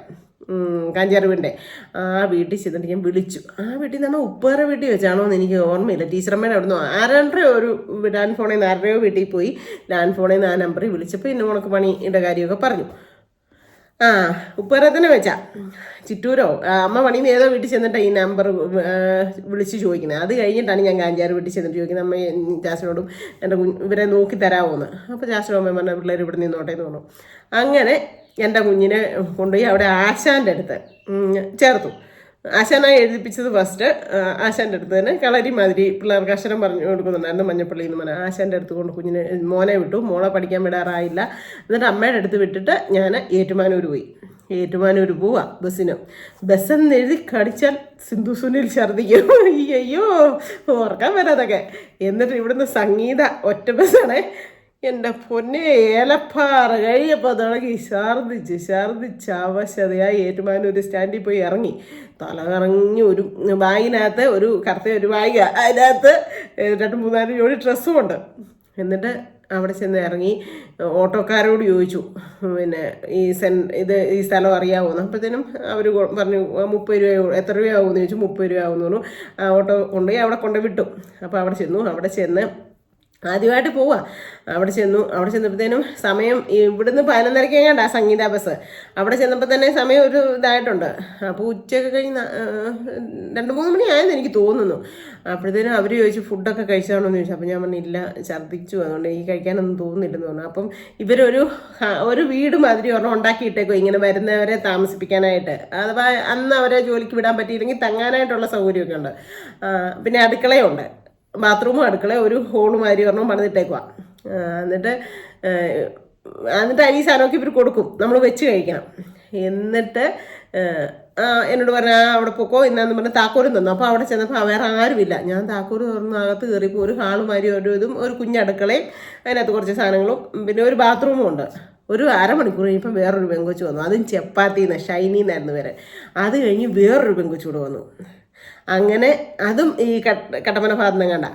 കാഞ്ചാർ വീടിൻ്റെ. ആ വീട്ടിൽ ചെന്നിട്ട് ഞാൻ വിളിച്ചു. ആ വീട്ടിൽ നിന്ന് ഉപ്പേറ വീട്ടിൽ വെച്ചാണോ എന്ന് എനിക്ക് ഓർമ്മയില്ല. ടീച്ചറമ്മയുടെ അവിടെ നിന്ന് ആരാണ്ടോ ഒരു ലാൻഡ് ഫോണിൽ നിന്ന് ആരുടെയോ വീട്ടിൽ പോയി ലാൻഡ് ഫോണിൽ നിന്ന് ആ നമ്പറിൽ വിളിച്ചപ്പോൾ ഇന്ന് ഉണക്ക് പണിയുടെ കാര്യമൊക്കെ പറഞ്ഞു. ഉപ്പേറെ തന്നെ വെച്ചാ ചിറ്റൂരോ അമ്മ പണിന്ന് ഏതോ വീട്ടിൽ ചെന്നിട്ട് ഈ നമ്പർ വിളിച്ച് ചോദിക്കുന്നത്. അത് കഴിഞ്ഞിട്ടാണ് ഞാൻ കാഞ്ചാർ വീട്ടിൽ ചെന്നിട്ട് ചോദിക്കുന്നത്, അമ്മ ചാച്ചനോടും എൻ്റെ ഇവരെ നോക്കി തരാമോന്ന്. അപ്പോൾ ചാച്ചനോ അമ്മ പറഞ്ഞ പിള്ളേർ ഇവിടെ നിന്നോട്ടെ എന്ന് പറഞ്ഞു. അങ്ങനെ എൻ്റെ കുഞ്ഞിനെ കൊണ്ടുപോയി അവിടെ ആശാൻ്റെ അടുത്ത് ചേർത്തു. ആശാനായി എഴുതിപ്പിച്ചത് ഫസ്റ്റ് ആശാൻ്റെ അടുത്ത് തന്നെ കളരി മാതിരി പിള്ളേർക്ക് അക്ഷരം പറഞ്ഞു കൊടുക്കുന്നുണ്ടായിരുന്നു, മഞ്ഞപ്പള്ളി എന്ന് പറഞ്ഞാൽ. ആശാൻ്റെ അടുത്ത് കൊണ്ട് കുഞ്ഞിനെ മോനെ വിട്ടു. മോളെ പഠിക്കാൻ വിടാറായില്ല. എന്നിട്ട് അമ്മയുടെ അടുത്ത് വിട്ടിട്ട് ഞാൻ ഏറ്റുമാനൂർ പോയി. ഏറ്റുമാനൂർ പോവാ ബസ്സെന്ന് എഴുതി കടിച്ചാൽ സിന്ധു സുനിൽ ഛർദിക്കും. അയ്യോ ഓർക്കാൻ വരാതൊക്കെ. എന്നിട്ട് ഇവിടുന്ന് സംഗീത ഒറ്റ ബസ്സാണേ. എൻ്റെ പൊന്നെ ഏലപ്പാറ കഴിയപ്പോൾ തുടങ്ങി ഛർദിച്ച് അവശതയായി ഏറ്റുമാനൂർ സ്റ്റാൻഡിൽ പോയി ഇറങ്ങി. തല കറങ്ങി. ഒരു ബാഗിനകത്ത് ഒരു കറുത്ത ഒരു ബാഗ്, അതിനകത്ത് 2-3 ജോഡി ഡ്രസ്സും ഉണ്ട്. എന്നിട്ട് അവിടെ ചെന്ന് ഇറങ്ങി ഓട്ടോക്കാരോട് ചോദിച്ചു പിന്നെ ഈ സ്ഥലം അറിയാവുന്നു. അപ്പോഴത്തേനും അവർ പറഞ്ഞു 30 രൂപ, എത്ര രൂപയാവുമെന്ന് ചോദിച്ചു. 30 രൂപയാവുമെന്ന് പറഞ്ഞു. ഓട്ടോ കൊണ്ടുപോയി അവിടെ വിട്ടു. അപ്പോൾ അവിടെ ചെന്ന് ആദ്യമായിട്ട് പോവാ. അവിടെ ചെന്നപ്പോഴത്തേനും സമയം ഇവിടുന്ന് 11:30 എങ്ങാണ്ടാ സംഗീത ബസ്. അവിടെ ചെന്നപ്പോൾ തന്നെ സമയം ഒരു ഇതായിട്ടുണ്ട്. അപ്പോൾ ഉച്ചയൊക്കെ കഴിഞ്ഞ് 2-3 മണിയായെന്ന് എനിക്ക് തോന്നുന്നു. അപ്പോഴത്തേനും അവർ ചോദിച്ചു ഫുഡൊക്കെ കഴിച്ചാണോ എന്ന് ചോദിച്ചു. അപ്പോൾ ഞാൻ പറഞ്ഞില്ല, ഛർദ്ദിച്ചു, അതുകൊണ്ട് ഈ കഴിക്കാനൊന്നും തോന്നുന്നില്ലെന്ന് പറഞ്ഞു. അപ്പം ഇവരൊരു വീട് മാതിരി ഒരെണ്ണം ഉണ്ടാക്കിയിട്ടേക്കോ ഇങ്ങനെ വരുന്നവരെ താമസിപ്പിക്കാനായിട്ട്. അഥവാ അന്ന് അവരെ ജോലിക്ക് വിടാൻ പറ്റിയില്ലെങ്കിൽ തങ്ങാനായിട്ടുള്ള സൗകര്യമൊക്കെ ഉണ്ട്. പിന്നെ അടുക്കളയുണ്ട്, ബാത്റൂമും അടുക്കള, ഒരു ഹോള് മാതിരി ഒരെണ്ണം പണിതിട്ടേക്കുക. എന്നിട്ട് അരി സാധനമൊക്കെ ഇവർ കൊടുക്കും, നമ്മൾ വെച്ച് കഴിക്കണം. എന്നിട്ട് എന്നോട് പറഞ്ഞാൽ അവിടെ പൊക്കോ എന്നാന്ന് പറഞ്ഞാൽ താക്കോലും തന്നു. അപ്പോൾ അവിടെ ചെന്നപ്പോൾ വേറെ ആരുമില്ല. ഞാൻ താക്കോല് തുറന്ന് അകത്ത് കയറിയപ്പോൾ ഒരു ഹാള് മാതിരി ഒരു കുഞ്ഞടുക്കളയും അതിനകത്ത് കുറച്ച് സാധനങ്ങളും പിന്നെ ഒരു ബാത്റൂമും ഉണ്ട്. ഒരു അരമണിക്കൂർ കഴിഞ്ഞപ്പോൾ വേറൊരു പെങ്കൊച്ച് വന്നു. അതും ചപ്പാത്തിന്ന് ഷൈനിന്നായിരുന്നു വരെ. അത് കഴിഞ്ഞ് വേറൊരു പെങ്കൊച്ച് കൂടെ വന്നു. അങ്ങനെ അതും ഈ കട്ടപ്പന ഭാഗത്തുനിന്ന് കണ്ട.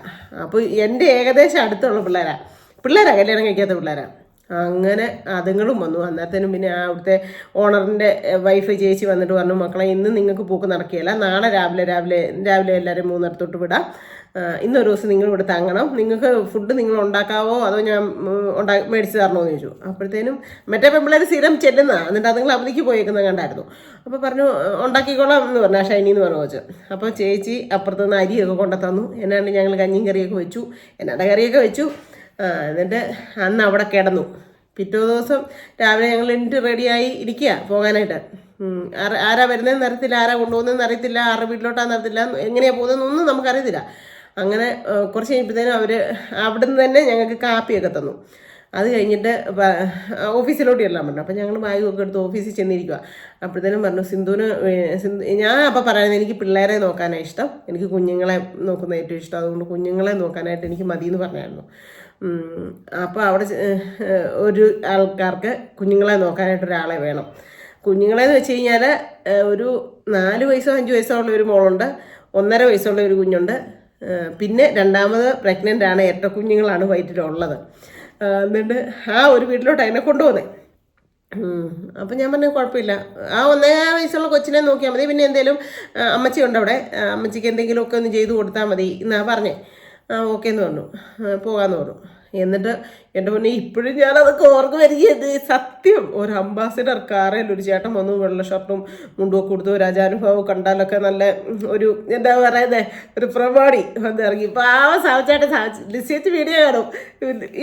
അപ്പോൾ എൻ്റെ ഏകദേശം അടുത്തുള്ള പിള്ളേരാ കല്യാണം കഴിക്കാത്ത പിള്ളേരാ. അങ്ങനെ അതുങ്ങളും വന്നു. അന്നേരത്തേനും പിന്നെ അവിടുത്തെ ഓണറിൻ്റെ വൈഫ് ചേച്ചി വന്നിട്ട് പറഞ്ഞു, മക്കളെ ഇന്ന് നിങ്ങൾക്ക് പോക്ക് നടക്കുകയില്ല, നാളെ രാവിലെ എല്ലാവരും 3:30 വിടാം. ഇന്നൊരു ദിവസം നിങ്ങൾ ഇവിടെ തങ്ങണം. നിങ്ങൾക്ക് ഫുഡ് നിങ്ങൾ ഉണ്ടാക്കാവോ അതോ ഞാൻ മേടിച്ച് തരണോ എന്ന് ചോദിച്ചു. അപ്പോഴത്തേനും മറ്റേ പെമ്പിള്ളേർ സ്ഥിരം ചെല്ലുന്നതാണ്. എന്നിട്ട് അതുങ്ങൾ അവധിക്ക് പോയേക്കുന്നത് കണ്ടായിരുന്നു. അപ്പോൾ പറഞ്ഞു ഉണ്ടാക്കിക്കോളാം എന്ന് പറഞ്ഞു, ഷൈനി എന്ന് പറഞ്ഞു വെച്ചു. അപ്പോൾ ചേച്ചി അപ്പുറത്തുനിന്ന് അരിയൊക്കെ കൊണ്ടു തന്നു. എന്നാണ്ട് ഞങ്ങൾ കഞ്ഞിയും കറിയൊക്കെ വെച്ചു, കറിയൊക്കെ വെച്ചു. എന്നിട്ട് അന്ന് അവിടെ കിടന്നു. പിറ്റേ ദിവസം രാവിലെ ഞങ്ങൾ എണീറ്റ് റെഡിയായി ഇരിക്കുക പോകാനായിട്ട്. ആരാ വരുന്നതെന്ന് അറിയത്തില്ല, ആരാ കൊണ്ടുപോകുന്നതെന്ന് അറിയത്തില്ല, ആരുടെ വീട്ടിലോട്ടാന്ന് അറിയത്തില്ല, എങ്ങനെയാണ് പോകുന്നതെന്നൊന്നും നമുക്കറിയത്തില്ല. അങ്ങനെ കുറച്ച് കഴിഞ്ഞപ്പോഴത്തേനും അവർ അവിടുന്ന് തന്നെ ഞങ്ങൾക്ക് കാപ്പിയൊക്കെ തന്നു. അത് കഴിഞ്ഞിട്ട് ഓഫീസിലോട്ട് ചെല്ലാൻ പറഞ്ഞു. അപ്പം ഞങ്ങൾ ബാഗൊക്കെ എടുത്ത് ഓഫീസിൽ ചെന്നിരിക്കുക. അപ്പോഴത്തേനും പറഞ്ഞു ഞാൻ അപ്പം പറയുന്നത് എനിക്ക് പിള്ളേരെ നോക്കാനാണ് ഇഷ്ടം, എനിക്ക് കുഞ്ഞുങ്ങളെ നോക്കുന്ന ഏറ്റവും ഇഷ്ടം, അതുകൊണ്ട് കുഞ്ഞുങ്ങളെ നോക്കാനായിട്ട് എനിക്ക് മതിയെന്ന് പറഞ്ഞായിരുന്നു. അപ്പോൾ അവിടെ ഒരു ആൾക്കാർക്ക് കുഞ്ഞുങ്ങളെ നോക്കാനായിട്ട് ഒരാളെ വേണം. കുഞ്ഞുങ്ങളെന്ന് വെച്ച് കഴിഞ്ഞാൽ ഒരു 4 വയസ്സോ 5 വയസ്സോ ഉള്ള ഒരു മോളുണ്ട്, 1.5 വയസ്സുള്ള ഒരു കുഞ്ഞുണ്ട്, പിന്നെ രണ്ടാമത് പ്രഗ്നൻ്റ് ആണ്, ഇരട്ട കുഞ്ഞുങ്ങളാണ് വയറ്റിലുള്ളത്. എന്നിട്ട് ആ ഒരു വീട്ടിലോട്ട് അതിനെ കൊണ്ടുപോകുന്നത്. അപ്പം ഞാൻ പറഞ്ഞു കുഴപ്പമില്ല, ആ 1.5 വയസ്സുള്ള കൊച്ചിനെ നോക്കിയാൽ മതി, പിന്നെ എന്തെങ്കിലും അമ്മച്ചി ഉണ്ട് അവിടെ, അമ്മച്ചിക്ക് എന്തെങ്കിലുമൊക്കെ ഒന്ന് ചെയ്ത് കൊടുത്താൽ മതി എന്നാ പറഞ്ഞേ. ഓക്കെ എന്ന് പറഞ്ഞു, പോകാമെന്ന് പറഞ്ഞു. എന്നിട്ട് എൻ്റെ മുന്നേ ഇപ്പോഴും ഞാനതൊക്കെ ഓർമ്മ വരികയത് സത്യം. ഒരു അംബാസിഡർ കാറിൽ ഒരു ചേട്ടൻ വന്നു, വെള്ള ഷർട്ടും മുണ്ടുമൊക്കെ കൊടുത്തു. രാജാനുഭവം കണ്ടാലൊക്കെ നല്ല ഒരു എന്താ പറയുന്നത്, ഒരു പ്രമാണി വന്നിറങ്ങി. പാവം സാവച്ചേട്ടൻ ലിസിയച്ച് വീഡിയോ കാണും,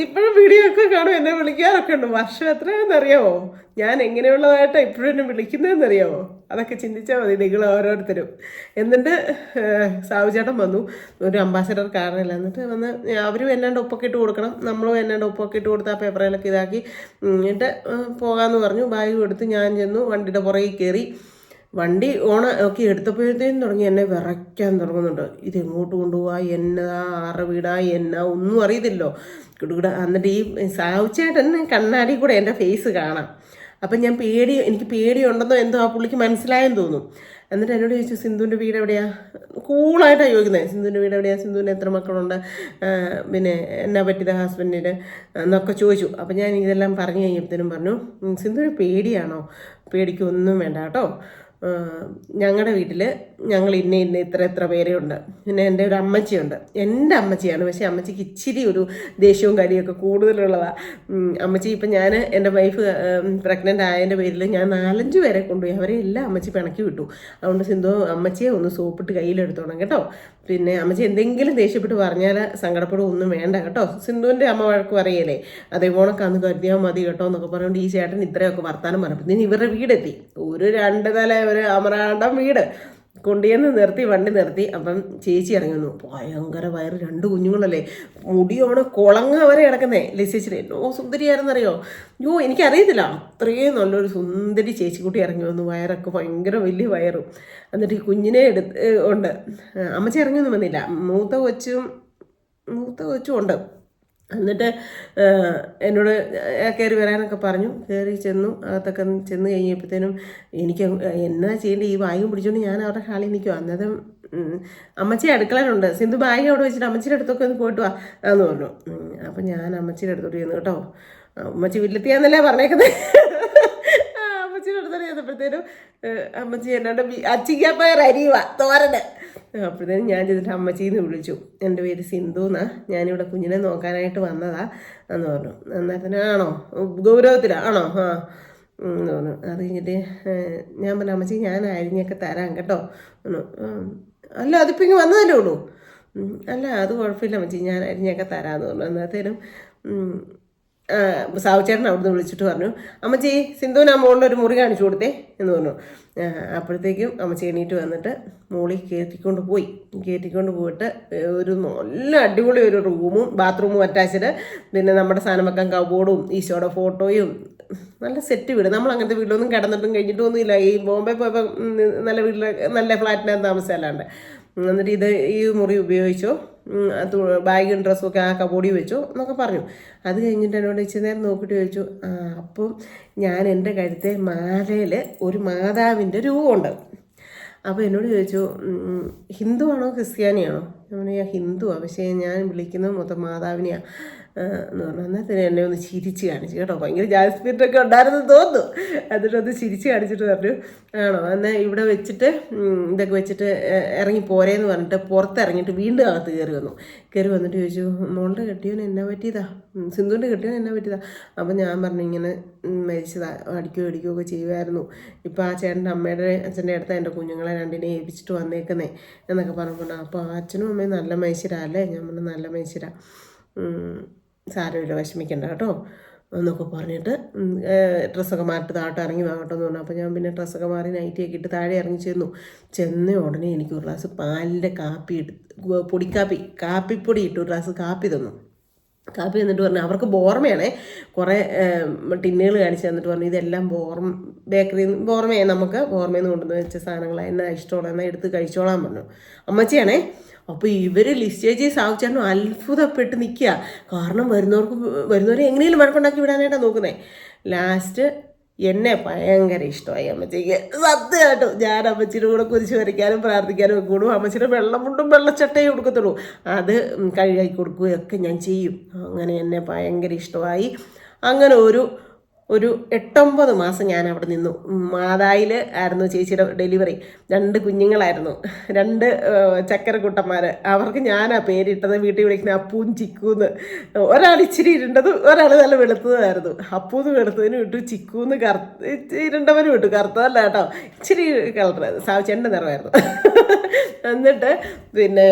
ഇപ്പോഴും വീഡിയോ ഒക്കെ കാണും, എന്നെ വിളിക്കാറൊക്കെ ഉണ്ട്. വർഷം എത്രയാണെന്നറിയാമോ ഞാൻ എങ്ങനെയുള്ളതായിട്ടാണ് ഇപ്പോഴും എന്നെ വിളിക്കുന്നതെന്നറിയാമോ? അതൊക്കെ ചിന്തിച്ചാൽ മതി നിങ്ങൾ ഓരോരുത്തരും. എന്നിട്ട് സാവുചേട്ടൻ വന്നു ഒരു അംബാസഡർ കാറിൽ. എന്നിട്ട് വന്ന് അവരും എന്നാണ്ട് ഒപ്പൊക്കെ ഇട്ട് കൊടുക്കണം, നമ്മളും എന്നാണ്ട് ഒപ്പൊക്കെ ഇട്ട് കൊടുത്ത് ആ പേപ്പറിലൊക്കെ ഇതാക്കി എന്നിട്ട് പോകാമെന്ന് പറഞ്ഞു. ബാഗ് എടുത്ത് ഞാൻ ചെന്നു, വണ്ടിയുടെ പുറകിൽ കയറി. വണ്ടി ഒക്കെ എടുത്തപ്പോഴത്തേനും തുടങ്ങി എന്നെ വിറയ്ക്കാൻ തുടങ്ങുന്നുണ്ട്. ഇത് എങ്ങോട്ട് കൊണ്ടുപോവാ, എന്നതാ, ആറ് വീടാ, എന്നാ ഒന്നും അറിയത്തില്ലോ കിടുകിട. എന്നിട്ട് ഈ സാവുചേട്ടൻ കണ്ണാടി കൂടെ എൻ്റെ ഫേസ് കാണാം. അപ്പം ഞാൻ എനിക്ക് പേടിയുണ്ടെന്നോ എന്തോ ആ പുള്ളിക്ക് മനസ്സിലായെന്ന് തോന്നും. എന്നിട്ട് എന്നോട് ചോദിച്ചു, സിന്ധുവിൻ്റെ വീട് എവിടെയാണ്? കൂളായിട്ടാണ് ചോദിക്കുന്നത്. സിന്ധുവിൻ്റെ വീട് എവിടെയാണ്, സിന്ധുവിന് എത്ര മക്കളുണ്ട്, പിന്നെ എന്നാ പറ്റിയത് ഹസ്ബൻഡിന് എന്നൊക്കെ ചോദിച്ചു. അപ്പം ഞാൻ ഇതെല്ലാം പറഞ്ഞു കഴിഞ്ഞപ്പോഴത്തേനും പറഞ്ഞു, സിന്ധുവിന് പേടിയാണോ? പേടിക്കൊന്നും വേണ്ട കേട്ടോ. ഞങ്ങളുടെ വീട്ടിൽ ഞങ്ങൾ ഇന്ന ഇത്ര പേരേ ഉണ്ട്. പിന്നെ എൻ്റെ ഒരു അമ്മച്ചിയുണ്ട്, എൻ്റെ അമ്മച്ചിയാണ്. പക്ഷേ അമ്മച്ചിക്ക് ഇച്ചിരി ഒരു ദേഷ്യവും കാര്യമൊക്കെ കൂടുതലുള്ളതാണ്. അമ്മച്ചി ഇപ്പം ഞാൻ എൻ്റെ വൈഫ് പ്രഗ്നൻ്റ് ആയതിൻ്റെ പേരിൽ ഞാൻ 4-5 പേരെ കൊണ്ടുപോയി, അവരെ എല്ലാം അമ്മച്ചി പിണക്കി വിട്ടു. അതുകൊണ്ട് സിന്ധു അമ്മച്ചിയെ ഒന്ന് സോപ്പിട്ട് കയ്യിലെടുത്തോണം കേട്ടോ. പിന്നെ അമ്മച്ചി എന്തെങ്കിലും ദേഷ്യപ്പെട്ട് പറഞ്ഞാൽ സങ്കടപ്പെടും ഒന്നും വേണ്ട കേട്ടോ. സിന്ധുവിൻ്റെ അമ്മ വഴക്ക് പറയല്ലേ, അതേപോണൊക്കെ അന്ന് കരുതിയാൽ മതി കേട്ടോ എന്നൊക്കെ പറഞ്ഞുകൊണ്ട് ഈ ചേട്ടൻ ഇത്രയൊക്കെ വർത്താനം പറഞ്ഞപ്പോൾ ഇവരുടെ വീടെത്തി. ഒരു 2 നില ഒരു അമരാണ്ടം വീട് കൊണ്ടുചെന്ന് നിർത്തി, വണ്ടി നിർത്തി. അപ്പം ചേച്ചി ഇറങ്ങി വന്നു. ഭയങ്കര വയറ്, 2 കുഞ്ഞുങ്ങളല്ലേ, മുടിയോണ് കുളങ്ങ വരെ കിടക്കുന്നേ. ലിസിച്ചിരി എന്നോ സുന്ദരിയായിരുന്നറിയോ? എനിക്കറിയത്തില്ല, അത്രയും നല്ലൊരു സുന്ദരി ചേച്ചിക്കുട്ടി ഇറങ്ങി വന്നു. വയറൊക്കെ ഭയങ്കര വലിയ വയറും. എന്നിട്ട് ഈ കുഞ്ഞിനെ ഉണ്ട്. അമ്മച്ചി ഇറങ്ങിയൊന്നും വന്നില്ല, മൂത്ത കൊച്ചും ഉണ്ട്. എന്നിട്ട് എന്നോട് കയറി വരാനൊക്കെ പറഞ്ഞു. കയറി ചെന്നു, അകത്തൊക്കെ ചെന്ന് കഴിഞ്ഞപ്പോഴത്തേനും എനിക്ക് എന്നാ ചെയ്യേണ്ടത്, ഈ ബാഗും പിടിച്ചുകൊണ്ട് ഞാൻ അവരുടെ ഹാളിൽ നിൽക്കുമോ. അന്നേരം അമ്മച്ചി അടുക്കളയിലുണ്ട്. സിന്ധു ബാഗ് അവിടെ വെച്ചിട്ട് അമ്മച്ചിയുടെ അടുത്തൊക്കെ ഒന്ന് പോയിട്ട് വാ എന്ന് പറഞ്ഞു. അപ്പം ഞാൻ അമ്മച്ചിയുടെ അടുത്തോട്ട് ചെന്നു കേട്ടോ. അമ്മച്ചി വീട്ടിലെത്തിയാന്നല്ലേ പറഞ്ഞേക്കുന്നത്. അമ്മച്ചിയുടെ അടുത്തോട്ട് ചെന്നപ്പോഴത്തേനും അമ്മച്ചി എന്നോട് അച്ചിക്കാപ്പയർ അരിയുക തോരന്. അപ്പോഴത്തേനും ഞാൻ ചെന്നിട്ട് അമ്മച്ചീന്ന് വിളിച്ചു. എൻ്റെ പേര് സിന്ധു എന്നാ, ഞാനിവിടെ കുഞ്ഞിനെ നോക്കാനായിട്ട് വന്നതാ എന്ന് പറഞ്ഞു. അന്നേരത്തിന് ആണോ, ഗൗരവത്തിലാണോ? ആ എന്ന് പറഞ്ഞു. അത് കഴിഞ്ഞിട്ട് ഞാൻ പറഞ്ഞു, അമ്മച്ചി ഞാൻ അരിഞ്ഞൊക്കെ തരാം കേട്ടോ. അല്ല അതിപ്പോൾ ഇങ്ങനെ വന്നതല്ലേ ഉള്ളൂ. അല്ല അത് കുഴപ്പമില്ല അമ്മച്ചി, ഞാൻ അരിഞ്ഞൊക്കെ തരാമെന്ന് പറഞ്ഞു. അന്നേരത്തേനും സാവുചേട്ടൻ അവിടുന്ന് വിളിച്ചിട്ട് പറഞ്ഞു, അമ്മച്ചി സിന്ധുവിന് ആ മുകളിലൊരു മുറി കാണിച്ചു കൊടുത്തേ എന്ന് പറഞ്ഞു. അപ്പോഴത്തേക്കും അമ്മച്ചി എണീറ്റ് വന്നിട്ട് മുകളിൽ കയറ്റിക്കൊണ്ട് പോയിട്ട് ഒരു നല്ല അടിപൊളി ഒരു റൂമും ബാത്റൂമും അറ്റാച്ച്ഡ്, പിന്നെ നമ്മുടെ സാധനം വെക്കാൻ കബോർഡും ഈശോയുടെ ഫോട്ടോയും, നല്ല സെറ്റ് വീട്. നമ്മൾ അങ്ങനത്തെ വീട്ടിലൊന്നും കിടന്നിട്ടും കഴിഞ്ഞിട്ടൊന്നുമില്ല. ഈ ബോംബെ പോയപ്പോൾ നല്ല വീട്ടിൽ നല്ല ഫ്ലാറ്റിനകത്ത് താമസിച്ചല്ലാണ്ട്. എന്നിട്ട് ഈ മുറി ഉപയോഗിച്ചോ, ബാഗും ഡ്രസ്സും ഒക്കെ ആ കബോർഡിൽ വെച്ചോ എന്നൊക്കെ പറഞ്ഞു. അത് കഴിഞ്ഞിട്ട് എന്നോട് ഇച്ചിരി നേരം നോക്കിയിട്ട് ചോദിച്ചു, അപ്പം ഞാൻ എൻ്റെ കഴുത്തെ മാലയിൽ ഒരു മാതാവിൻ്റെ രൂപമുണ്ട്. അപ്പോൾ എന്നോട് ചോദിച്ചു, ഹിന്ദു ആണോ ക്രിസ്ത്യാനിയാണോ? ഞാൻ ഹിന്ദുവാണ്, പക്ഷേ ഞാൻ വിളിക്കുന്നത് മൊത്തം മാതാവിനെയാണ് എന്ന് പറഞ്ഞു. അന്നേരത്തിന് എന്നെ ഒന്ന് ചിരിച്ച് കാണിച്ചു കേട്ടോ. ഭയങ്കര ജാതി സ്പിരിറ്റൊക്കെ ഉണ്ടായിരുന്നു തോന്നുന്നു. എന്നിട്ടൊന്ന് ചിരിച്ച് കാണിച്ചിട്ട് പറഞ്ഞു, ആണോ എന്നാൽ ഇവിടെ വെച്ചിട്ട് ഇതൊക്കെ വെച്ചിട്ട് ഇറങ്ങി പോരേന്ന് പറഞ്ഞിട്ട് പുറത്തിറങ്ങിയിട്ട് വീണ്ടും അകത്ത് കയറി വന്നിട്ട് ചോദിച്ചു, മോളുടെ കെട്ടിയവൻ എന്നാ പറ്റിയതാ, സിന്ധുവിൻ്റെ കെട്ടിയവൻ എന്നാ പറ്റിയതാ? അപ്പം ഞാൻ പറഞ്ഞു, ഇങ്ങനെ മരിച്ചതാ, അടിക്കുകയൊക്കെ ചെയ്യുമായിരുന്നു. ഇപ്പം ആ ചേട്ടൻ്റെ അമ്മയുടെ അച്ഛൻ്റെ അടുത്ത് എൻ്റെ കുഞ്ഞുങ്ങളെ 2നെ ഏൽപ്പിച്ചിട്ട് വന്നേക്കുന്നേ എന്നൊക്കെ പറഞ്ഞുകൊണ്ട്. അപ്പോൾ അച്ഛനും അമ്മയും നല്ല മനുഷ്യരാ അല്ലേ? ഞാൻ പറഞ്ഞു നല്ല മനുഷ്യരാ, സാരമില്ല വിഷമിക്കണ്ട കേട്ടോ എന്നൊക്കെ പറഞ്ഞിട്ട് ഡ്രസ്സൊക്കെ മാറ്റി താഴോട്ട് ഇറങ്ങി വാങ്ങട്ടോ എന്ന് പറഞ്ഞു. അപ്പോൾ ഞാൻ പിന്നെ ഡ്രസ്സൊക്കെ മാറി നൈറ്റിയൊക്കെ ഇട്ട് താഴെ ഇറങ്ങി ചെന്ന ഉടനെ എനിക്ക് ഒരു ഗ്ലാസ് പാലിൻ്റെ കാപ്പിപ്പൊടി ഇട്ട് ഒരു ഗ്ലാസ് കാപ്പി തന്നു. കാപ്പി തന്നിട്ട് പറഞ്ഞു, അവർക്ക് ബോർമയാണേ, കുറേ ടിന്നുകൾ കാണിച്ച് തന്നിട്ട് പറഞ്ഞു, ഇതെല്ലാം ബോർമയാണ്, നമുക്ക് ബോർമയിൽ നിന്ന് കൊണ്ടുവന്ന് വെച്ച സാധനങ്ങളാണ്, എന്നാ ഇഷ്ടമുള്ള എന്നാൽ എടുത്ത് കഴിച്ചോളാൻ പറഞ്ഞു. അമ്മച്ചിയാണേ. അപ്പോൾ ഇവർ ലിസ്റ്റേജ് സാവിച്ചാലും അത്ഭുതപ്പെട്ട് നിൽക്കുക. കാരണം വരുന്നവരെ എങ്ങനെയും വഴക്കുണ്ടാക്കി വിടാനായിട്ടാണ് നോക്കുന്നത്. ലാസ്റ്റ് എന്നെ ഭയങ്കര ഇഷ്ടമായി അമ്മച്ചിക്ക്. സത്യമായിട്ടും ഞാൻ അമ്മച്ചിയുടെ കൂടെ കുരിശ് വരയ്ക്കാനും പ്രാർത്ഥിക്കാനും ഒക്കെ കൂടും. അമ്മച്ചിയുടെ വെള്ളമുണ്ടും വെള്ളച്ചട്ടയും കൊടുക്കത്തുള്ളൂ, അത് കഴുകി കൊടുക്കുകയൊക്കെ ഞാൻ ചെയ്യും. അങ്ങനെ എന്നെ ഭയങ്കര ഇഷ്ടമായി. അങ്ങനെ ഒരു ഒരു 8-9 മാസം ഞാൻ അവിടെ നിന്നു. മാതായിൽ ആയിരുന്നു ചേച്ചിയുടെ ഡെലിവറി. 2 കുഞ്ഞുങ്ങളായിരുന്നു, 2 ചക്കരക്കുട്ടന്മാർ. അവർക്ക് ഞാനാ പേരിട്ടത്. വീട്ടിൽ വിളിക്കുന്ന അപ്പൂന്ന് ചിക്കൂന്ന്. ഒരാൾ ഇച്ചിരി ഇരുണ്ടതും ഒരാൾ നല്ല വെളുത്തതായിരുന്നു. അപ്പൂന്ന് വെളുത്തതിന് വിട്ടു, ചിക്കൂന്ന് ഇരുണ്ടവന് വിട്ടു. കറുത്തതല്ല കേട്ടോ, ഇച്ചിരി കളർ സാവിച്ചേൻ്റെ നിറമായിരുന്നു. എന്നിട്ട് പിന്നെ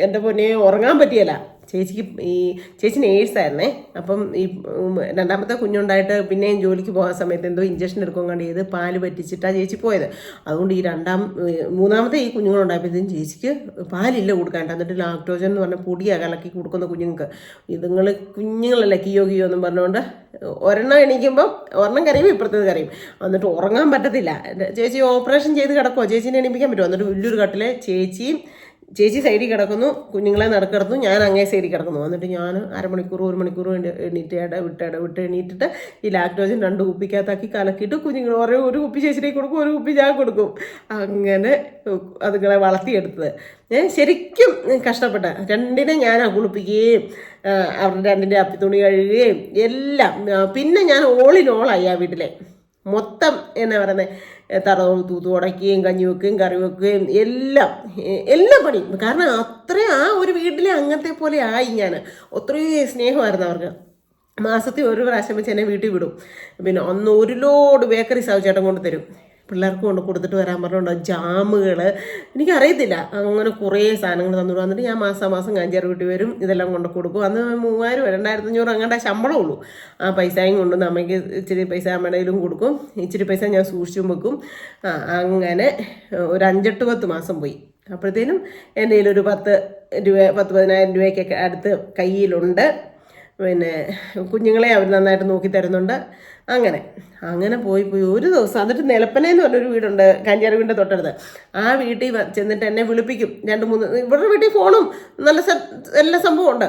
എൻ്റെ പൊന്നെ ഉറങ്ങാൻ പറ്റിയല്ല. ചേച്ചി നേഴ്സായിരുന്നേ. അപ്പം ഈ 2ാമത്തെ കുഞ്ഞുണ്ടായിട്ട് പിന്നെയും ജോലിക്ക് പോകാൻ സമയത്ത് എന്തോ ഇഞ്ചക്ഷൻ എടുക്കാൻ കണ്ട് ചെയ്ത് പാല് പറ്റിച്ചിട്ടാണ് ചേച്ചി പോയത്. അതുകൊണ്ട് ഈ 3ാമത്തെ ഈ കുഞ്ഞുങ്ങളുണ്ടായപ്പോഴത്തേക്കും ചേച്ചിക്ക് പാലില്ല കൊടുക്കാണ്ട്. എന്നിട്ട് ലാക്ടോജൻ എന്ന് പറഞ്ഞ പൊടിയാണ് കലക്കി കൊടുക്കുന്ന കുഞ്ഞുങ്ങൾക്ക്. കുഞ്ഞുങ്ങളല്ല കിയോ എന്നും പറഞ്ഞുകൊണ്ട് ഒരെണ്ണം എണീക്കുമ്പം ഒരെണ്ണം കരയും, ഇപ്പുറത്തേത് കരയും. എന്നിട്ട് ഉറങ്ങാൻ പറ്റത്തില്ല. ചേച്ചി ഓപ്പറേഷൻ ചെയ്ത് കിടക്കുമോ, ചേച്ചീനെ എണീപ്പിക്കാൻ പറ്റുമോ? എന്നിട്ട് വലിയൊരു കട്ടിലെ ചേച്ചി സൈഡിൽ കിടക്കുന്നു, കുഞ്ഞുങ്ങളെ നടക്കിടന്നു, ഞാൻ അങ്ങേ സൈഡിൽ കിടക്കുന്നു. എന്നിട്ട് ഞാൻ 1 മണിക്കൂർ എണീറ്റ് വിട്ട് എണീറ്റിട്ട് ഈ ലാക്ടോജൻ 2 കുപ്പിക്കകത്താക്കി കലക്കിയിട്ട് കുഞ്ഞുങ്ങൾ ഒരു കുപ്പി ചേച്ചിയിലേക്ക് കൊടുക്കും, ഒരു കുപ്പി ഞാൻ കൊടുക്കും. അങ്ങനെ അതുങ്ങളെ വളർത്തിയെടുത്തത്. ശരിക്കും കഷ്ടപ്പെട്ട 2നെ ഞാൻ കുളിപ്പിക്കുകയും അവരുടെ 2ൻ്റെ അപ്പിത്തുണി കഴുകുകയും എല്ലാം. പിന്നെ ഞാൻ ഓളിനോളായി ആ വീട്ടിലെ മൊത്തം എന്നാ പറയുന്നത്, തറവ് തൂത്ത് ഉടയ്ക്കുകയും കഞ്ഞി വെക്കുകയും കറി വെക്കുകയും എല്ലാം പണി. കാരണം അത്രയും ആ ഒരു വീട്ടിലെ അങ്ങനത്തെ പോലെ ആയി ഞാൻ. അത്രയും സ്നേഹമായിരുന്നു അവർക്ക്. മാസത്തിൽ 1 പ്രാവശ്യം വെച്ച് എന്നെ വീട്ടിൽ വിടും. പിന്നെ അന്ന് 1 ലോഡ് ബേക്കറി സാവിച്ചേട്ടൻ കൊണ്ട് തരും. പിള്ളേർക്ക് കൊണ്ട് കൊടുത്തിട്ട് വരാൻ പറഞ്ഞുണ്ടോ, ജാമുകൾ, എനിക്കറിയത്തില്ല, അങ്ങനെ കുറേ സാധനങ്ങൾ തന്നിട്ട് വന്നിട്ട് ഞാൻ മാസം കാഞ്ചാറ് വീട്ടിൽ വരും, ഇതെല്ലാം കൊണ്ട് കൊടുക്കും. അന്ന് 3000 2500 അങ്ങോട്ട് ശമ്പളം ഉള്ളൂ. ആ പൈസയും കൊണ്ടുവന്ന് അമ്മയ്ക്ക് ഇച്ചിരി പൈസ അമ്മയുടെയിലും കൊടുക്കും, ഇച്ചിരി പൈസ ഞാൻ സൂക്ഷിച്ചും വെക്കും. അങ്ങനെ ഒരു 5-8 മാസം പോയി. അപ്പോഴത്തേനും എൻ്റെ കയ്യിലൊരു 10,000-15,000 രൂപയ്ക്കൊക്കെ അടുത്ത് കയ്യിലുണ്ട്. പിന്നെ കുഞ്ഞുങ്ങളെ അവർ നന്നായിട്ട് നോക്കി തരുന്നുണ്ട്. അങ്ങനെ പോയി ഒരു ദിവസം. എന്നിട്ട് നിലപ്പനയെന്ന് പറഞ്ഞൊരു വീടുണ്ട് കാഞ്ചാറ് വീടിൻ്റെ തൊട്ടടുത്ത്. ആ വീട്ടിൽ ചെന്നിട്ട് എന്നെ വിളിപ്പിക്കും. 2-3 ഇവരുടെ വീട്ടിൽ ഫോണും നല്ല എല്ലാ സംഭവം ഉണ്ട്.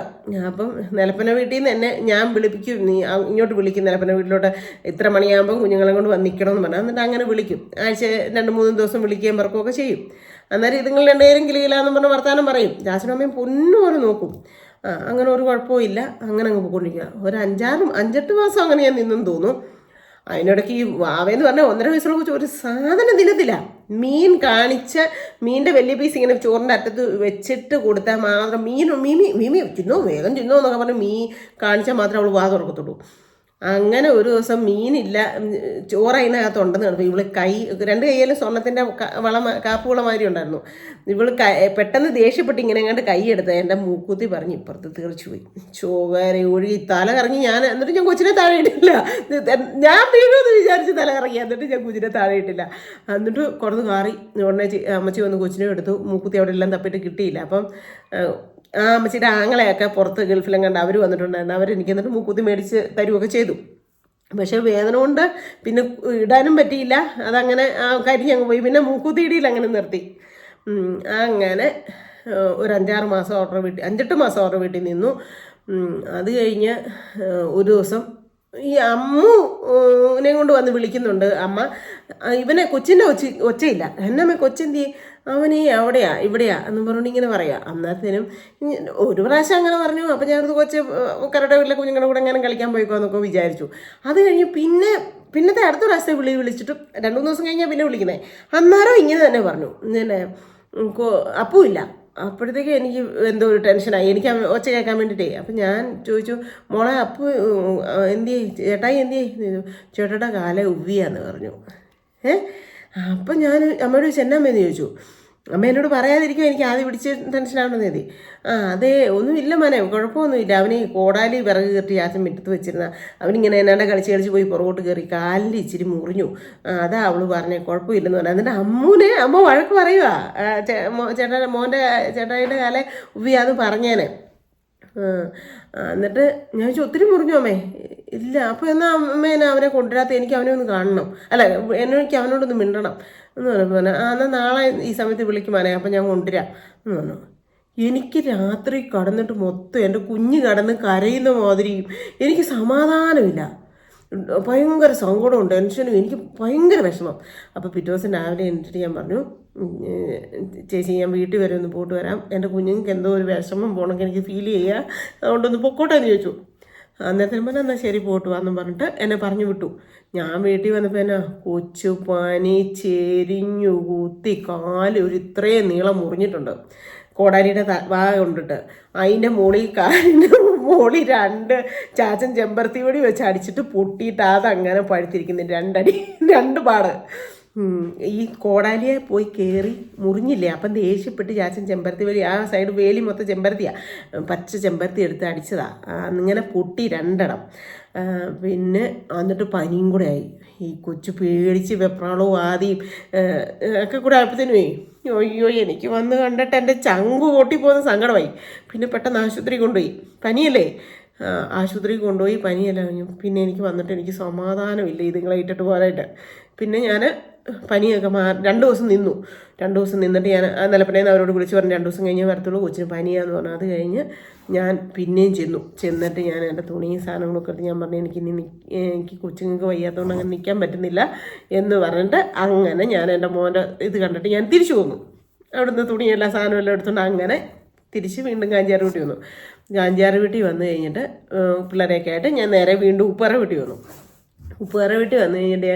അപ്പം നിലപ്പന വീട്ടിൽ നിന്ന് ഞാൻ വിളിപ്പിക്കും, നീ ഇങ്ങോട്ട് വിളിക്കും നിലപ്പന വീട്ടിലോട്ട്, ഇത്ര മണിയാകുമ്പം കുഞ്ഞുങ്ങളെ കൊണ്ട് വന്നിക്കണമെന്ന് പറഞ്ഞാൽ. എന്നിട്ട് അങ്ങനെ വിളിക്കും. ആഴ്ച 2-3 ദിവസം വിളിക്കുകയും പറക്കുകയൊക്കെ ചെയ്യും. അന്നേരം ഇതുങ്ങൾ 2 പേരും കിളിയിലാന്ന് പറഞ്ഞ് വർത്താനം പറയും. ജാസിനും അമ്മയും പൊന്നുപോലെ നോക്കും. അങ്ങനെ ഒരു കുഴപ്പമില്ല. അങ്ങനെ അങ്ങ് പോയിക്കൊണ്ടിരിക്കുക. ഒരു 5-8 മാസം അങ്ങനെ ഞാൻ നിന്നെന്ന് തോന്നുന്നു. അതിനിടയ്ക്ക് ഈ വാവയെന്ന് പറഞ്ഞാൽ 1.5 വയസ്സുള്ള ഒരു സാധനം തിന്നത്തില്ല. മീനിൻ്റെ വലിയ പീസ് ഇങ്ങനെ ചോറിൻ്റെ അറ്റത്ത് വെച്ചിട്ട് കൊടുത്താൽ മാത്രം മീമി തിന്നോ വേഗം തിന്നോ എന്നൊക്കെ പറഞ്ഞ് കാണിച്ചാൽ മാത്രമേ അവൾ വാ തുറക്കത്തുള്ളൂ. അങ്ങനെ ഒരു ദിവസം മീനില്ല, ചോറ് അതിനകത്തുണ്ടെന്ന് കണ്ടപ്പോൾ ഇവള് 2 കൈയിലും സ്വർണ്ണത്തിൻ്റെ കാപ്പുകള മാതിരി ഉണ്ടായിരുന്നു. ഇവള് പെട്ടെന്ന് ദേഷ്യപ്പെട്ട് ഇങ്ങനെ എങ്ങാണ്ട് കൈയെടുത്ത് എൻ്റെ മൂക്കുത്തി പറഞ്ഞ് ഇപ്പുറത്ത് തീർച്ചു പോയി. ചോകരെ ഒഴുകി തല കറങ്ങി. എന്നിട്ട് ഞാൻ കൊച്ചിനെ താഴെ ഇട്ടില്ല. ഞാൻ വീഴുമെന്ന് വിചാരിച്ച് തല കറങ്ങി. എന്നിട്ട് ഞാൻ കുഞ്ഞിനെ താഴെ ഇട്ടില്ല. എന്നിട്ട് കുറച്ച് കാറി ഉടനെ അമ്മച്ചി വന്ന് കൊച്ചിനെ എടുത്തു. മൂക്കുത്തി അവിടെ എല്ലാം തപ്പിയിട്ട് കിട്ടിയില്ല. അപ്പം അമ്മച്ചിയുടെ ആങ്ങളെയൊക്കെ പുറത്ത് ഗൾഫിലും കണ്ട് അവർ വന്നിട്ടുണ്ടായിരുന്നു. അവരെനിക്ക് എന്നിട്ട് മൂക്കുത്തി മേടിച്ച് തരുമൊക്കെ ചെയ്തു. പക്ഷേ വേദന കൊണ്ട് പിന്നെ ഇടാനും പറ്റിയില്ല. അതങ്ങനെ കരിഞ്ഞങ്ങ് പോയി. പിന്നെ മൂക്കുത്തി ഇടിയിൽ അങ്ങനെ നിർത്തി. അങ്ങനെ ഒരു 5-6 മാസം 5-8 മാസം അവരുടെ വീട്ടിൽ നിന്നു. അത് കഴിഞ്ഞ് ഒരു ദിവസം ഈ അമ്മുവിനെ കൊണ്ട് വന്ന് വിളിക്കുന്നുണ്ട് അമ്മ. ഇവനെ കൊച്ചിൻ്റെ ഒച്ചയില്ല. എന്നമ്മ കൊച്ചെന്തി, അവനീ അവിടെയാ ഇവിടെയാ എന്ന് പറഞ്ഞുകൊണ്ട് ഇങ്ങനെ പറയാം. അന്നേരത്തേനും ഒരു പ്രാവശ്യം അങ്ങനെ പറഞ്ഞു. അപ്പം ഞാനത് കൊച്ച് കരയുടെ വീട്ടിലെ കുഞ്ഞുങ്ങളുടെ കൂടെ എങ്ങനെ കളിക്കാൻ പോയിക്കോന്നൊക്കെ വിചാരിച്ചു. അത് കഴിഞ്ഞ് പിന്നത്തെ അടുത്ത പ്രാവശ്യത്തെ വിളിച്ചിട്ട് 2-3 ദിവസം കഴിഞ്ഞാൽ പിന്നെ വിളിക്കുന്നത്. അന്നേരം ഇങ്ങനെ തന്നെ പറഞ്ഞു, ഇങ്ങനെ അപ്പുമില്ല. അപ്പോഴത്തേക്ക് എനിക്ക് എന്തോ ഒരു ടെൻഷനായി, എനിക്ക് ഒച്ച കേൾക്കാൻ വേണ്ടിയിട്ടേ. അപ്പം ഞാൻ ചോദിച്ചു, മോളെ അപ്പു ചേട്ടായി ചേട്ടയുടെ കാല ഉവ്വിയാന്ന് പറഞ്ഞു. അപ്പം ഞാൻ അമ്മയോട് ചോദിച്ചു, എന്നാ അമ്മയെന്ന് ചോദിച്ചു. അമ്മ എന്നോട് പറയാതിരിക്കും, എനിക്ക് ആദ്യം പിടിച്ച് ടെൻഷനാണെന്ന് കരുതി. അതെ ഒന്നുമില്ല മോനെ, കുഴപ്പമൊന്നുമില്ല. അവന് കോടാലി വിറക് കയറ്റി ആദ്യം മുറ്റത്ത് വെച്ചിരുന്ന അവനിങ്ങനെ എന്നാണ്ട് കളിച്ച് പോയി പുറകോട്ട് കയറി കാലിൽ ഇച്ചിരി മുറിഞ്ഞു. അതാ അവള് പറഞ്ഞേ, കുഴപ്പമില്ലെന്ന് പറഞ്ഞു. എന്നിട്ട് അമ്മ വഴക്ക് പറയുക, ചേട്ടായിയുടെ കാലെ ഉവ്വിയാന്ന് പറഞ്ഞേനെ. എന്നിട്ട് ഞാൻ ചോദിച്ചു, ഒത്തിരി മുറിഞ്ഞു അമ്മേ? ഇല്ല. അപ്പോൾ എന്നാൽ അമ്മേനെ അവനെ കൊണ്ടുവരാത്ത, എനിക്ക് അവനെ ഒന്ന് കാണണം, അല്ല എനിക്ക് അവനോടൊന്ന് മിണ്ടണം എന്ന് പറഞ്ഞപ്പോൾ എന്നാൽ നാളെ ഈ സമയത്ത് വിളിക്കുമാനേ, അപ്പം ഞാൻ കൊണ്ടുവരാം എന്ന് പറഞ്ഞു. എനിക്ക് രാത്രി കടന്നിട്ട് മൊത്തം എൻ്റെ കുഞ്ഞ് കടന്ന് കരയുന്ന മാതിരിയും എനിക്ക് സമാധാനമില്ല. ഭയങ്കര സങ്കടവും ടെൻഷനും, എനിക്ക് ഭയങ്കര വിഷമം. അപ്പോൾ പിറ്റേ ദിവസം രാവിലെ എണീറ്റിട്ട് ഞാൻ പറഞ്ഞു, ചേച്ചി ഞാൻ വീട്ടിൽ വരെ ഒന്ന് പോയിട്ട് വരാം, എൻ്റെ കുഞ്ഞുങ്ങൾക്ക് എന്തോ ഒരു വിഷമം പോകണമെങ്കിൽ എനിക്ക് ഫീൽ ചെയ്യുക, അതുകൊണ്ടൊന്ന് പൊക്കോട്ടെ എന്ന് ചോദിച്ചു. അന്നേരത്തിന് പറഞ്ഞാൽ എന്നാൽ ശരി പോട്ട് വാന്നും പറഞ്ഞിട്ട് എന്നെ പറഞ്ഞു വിട്ടു. ഞാൻ വീട്ടിൽ വന്നപ്പോൾ എന്നാ കൊച്ചു പനി ചെരിഞ്ഞു കുത്തി കാല് ഒരു ഇത്രയും നീളം മുറിഞ്ഞിട്ടുണ്ട്. കോടാലിയുടെ വാ കൊണ്ടിട്ട് അതിൻ്റെ മുകളിൽ കാലിൻ്റെ മുകളിൽ 2 ചാച്ചൻ ചെമ്പരത്തി പൊടി വെച്ച് അടിച്ചിട്ട് പൊട്ടിയിട്ട് അതങ്ങനെ പഴുത്തിരിക്കുന്നു. 2 അടി 2 പാട്. ഈ കോടാലിയെ പോയി കയറി മുറിഞ്ഞില്ലേ, അപ്പം ദേഷ്യപ്പെട്ട് ചാച്ചൻ ചെമ്പരത്തി വലി ആ സൈഡ് വേലി മൊത്തം ചെമ്പരത്തിയാണ്, പച്ച ചെമ്പരത്തി എടുത്ത് അടിച്ചതാണ്. ഇങ്ങനെ പൊട്ടി 2 ഇടം. പിന്നെ എന്നിട്ട് പനിയും കൂടെ ആയി. ഈ കൊച്ചു പേടിച്ച് വെപ്രാളവും ആദ്യം ഒക്കെ കൂടെ ആയപ്പോഴത്തേനുമേ അയ്യോ എനിക്ക് വന്ന് കണ്ടിട്ട് എൻ്റെ ചങ്ക് പൊട്ടിപ്പോകുന്ന സങ്കടമായി. പിന്നെ പെട്ടെന്ന് ആശുപത്രി കൊണ്ടുപോയി. പനിയല്ലേ, ആശുപത്രിയിൽ കൊണ്ടുപോയി. പനിയല്ല കഴിഞ്ഞു. പിന്നെ എനിക്ക് വന്നിട്ട് എനിക്ക് സമാധാനമില്ല ഇതുങ്ങളെ ഇട്ടിട്ട് പോകാനായിട്ട്. പിന്നെ ഞാൻ പനിയൊക്കെ 2 ദിവസം നിന്നു. 2 ദിവസം നിന്നിട്ട് ഞാൻ നിലപ്പനേന്ന് അവരോട് വിളിച്ച് പറഞ്ഞു 2 ദിവസം കഴിഞ്ഞേ വരത്തുള്ളൂ, കൊച്ചിന് പനിയാന്ന് പറഞ്ഞു. അത് കഴിഞ്ഞ് ഞാൻ പിന്നെയും ചെന്നിട്ട് ഞാൻ എൻ്റെ തുണിയും സാധനങ്ങളൊക്കെ എടുത്ത് ഞാൻ പറഞ്ഞു എനിക്ക് കൊച്ചുങ്ങൾക്ക് വയ്യാത്തതുകൊണ്ട് അങ്ങനെ നിൽക്കാൻ പറ്റുന്നില്ല എന്ന് പറഞ്ഞിട്ട് അങ്ങനെ ഞാൻ എൻ്റെ മോൻ്റെ ഇത് കണ്ടിട്ട് ഞാൻ തിരിച്ചു പോന്നു. അവിടുന്ന് തുണിയെല്ലാം സാധനമെല്ലാം എടുത്തുകൊണ്ട് അങ്ങനെ തിരിച്ച് വീണ്ടും കാഞ്ചാറ് വീട്ടിൽ വന്നു. കാഞ്ചാറ് വീട്ടിൽ വന്നു കഴിഞ്ഞിട്ട് പിള്ളേരെയൊക്കെ ആയിട്ട് ഞാൻ നേരെ വീണ്ടും ഉപ്പറ വീട്ടിൽ വന്നു. ഉപ്പുകറ വീട്ടിൽ വന്നു കഴിഞ്ഞിട്ട്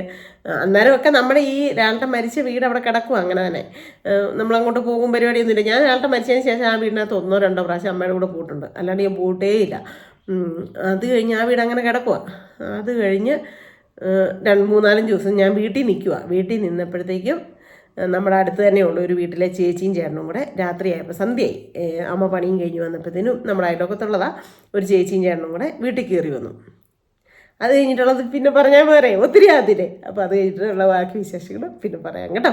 അന്നേരമൊക്കെ നമ്മുടെ ഈ രാളിട്ട മരിച്ച വീട് അവിടെ കിടക്കും. അങ്ങനെ തന്നെ നമ്മളങ്ങോട്ട് പോകും പരിപാടിയൊന്നുമില്ല. ഞാൻ രാളിട്ട മരിച്ചതിന് ശേഷം ആ വീടിനകത്ത് 1 2 പ്രാവശ്യം അമ്മയുടെ കൂടെ പോയിട്ടുണ്ട്, അല്ലാണ്ട് ഞാൻ പോയിട്ടേ ഇല്ല. അത് കഴിഞ്ഞ് ആ വീട് അങ്ങനെ കിടക്കുക. അത് കഴിഞ്ഞ് 3 4 ദിവസം ഞാൻ വീട്ടിൽ നിൽക്കുക. വീട്ടിൽ നിന്നപ്പോഴത്തേക്കും നമ്മുടെ അടുത്ത് തന്നെയുള്ള ഒരു വീട്ടിലെ ചേച്ചിയും ചേട്ടനും കൂടെ രാത്രിയായപ്പോൾ സന്ധ്യയായി. അമ്മ പണിയും കഴിഞ്ഞ് വന്നപ്പോഴത്തേനും നമ്മുടെ അയൽവക്കത്തുള്ളതാണ് ഒരു ചേച്ചിയും ചേട്ടനും കൂടെ വീട്ടിൽ കയറി വന്നു. അത് കഴിഞ്ഞിട്ടുള്ളത് പിന്നെ പറഞ്ഞാൽ പോരെ, ഒത്തിരി അതില്ലേ. അപ്പോൾ അത് കഴിഞ്ഞിട്ടുള്ള ബാക്കി വിശേഷങ്ങൾ പിന്നെ പറയാം കേട്ടോ.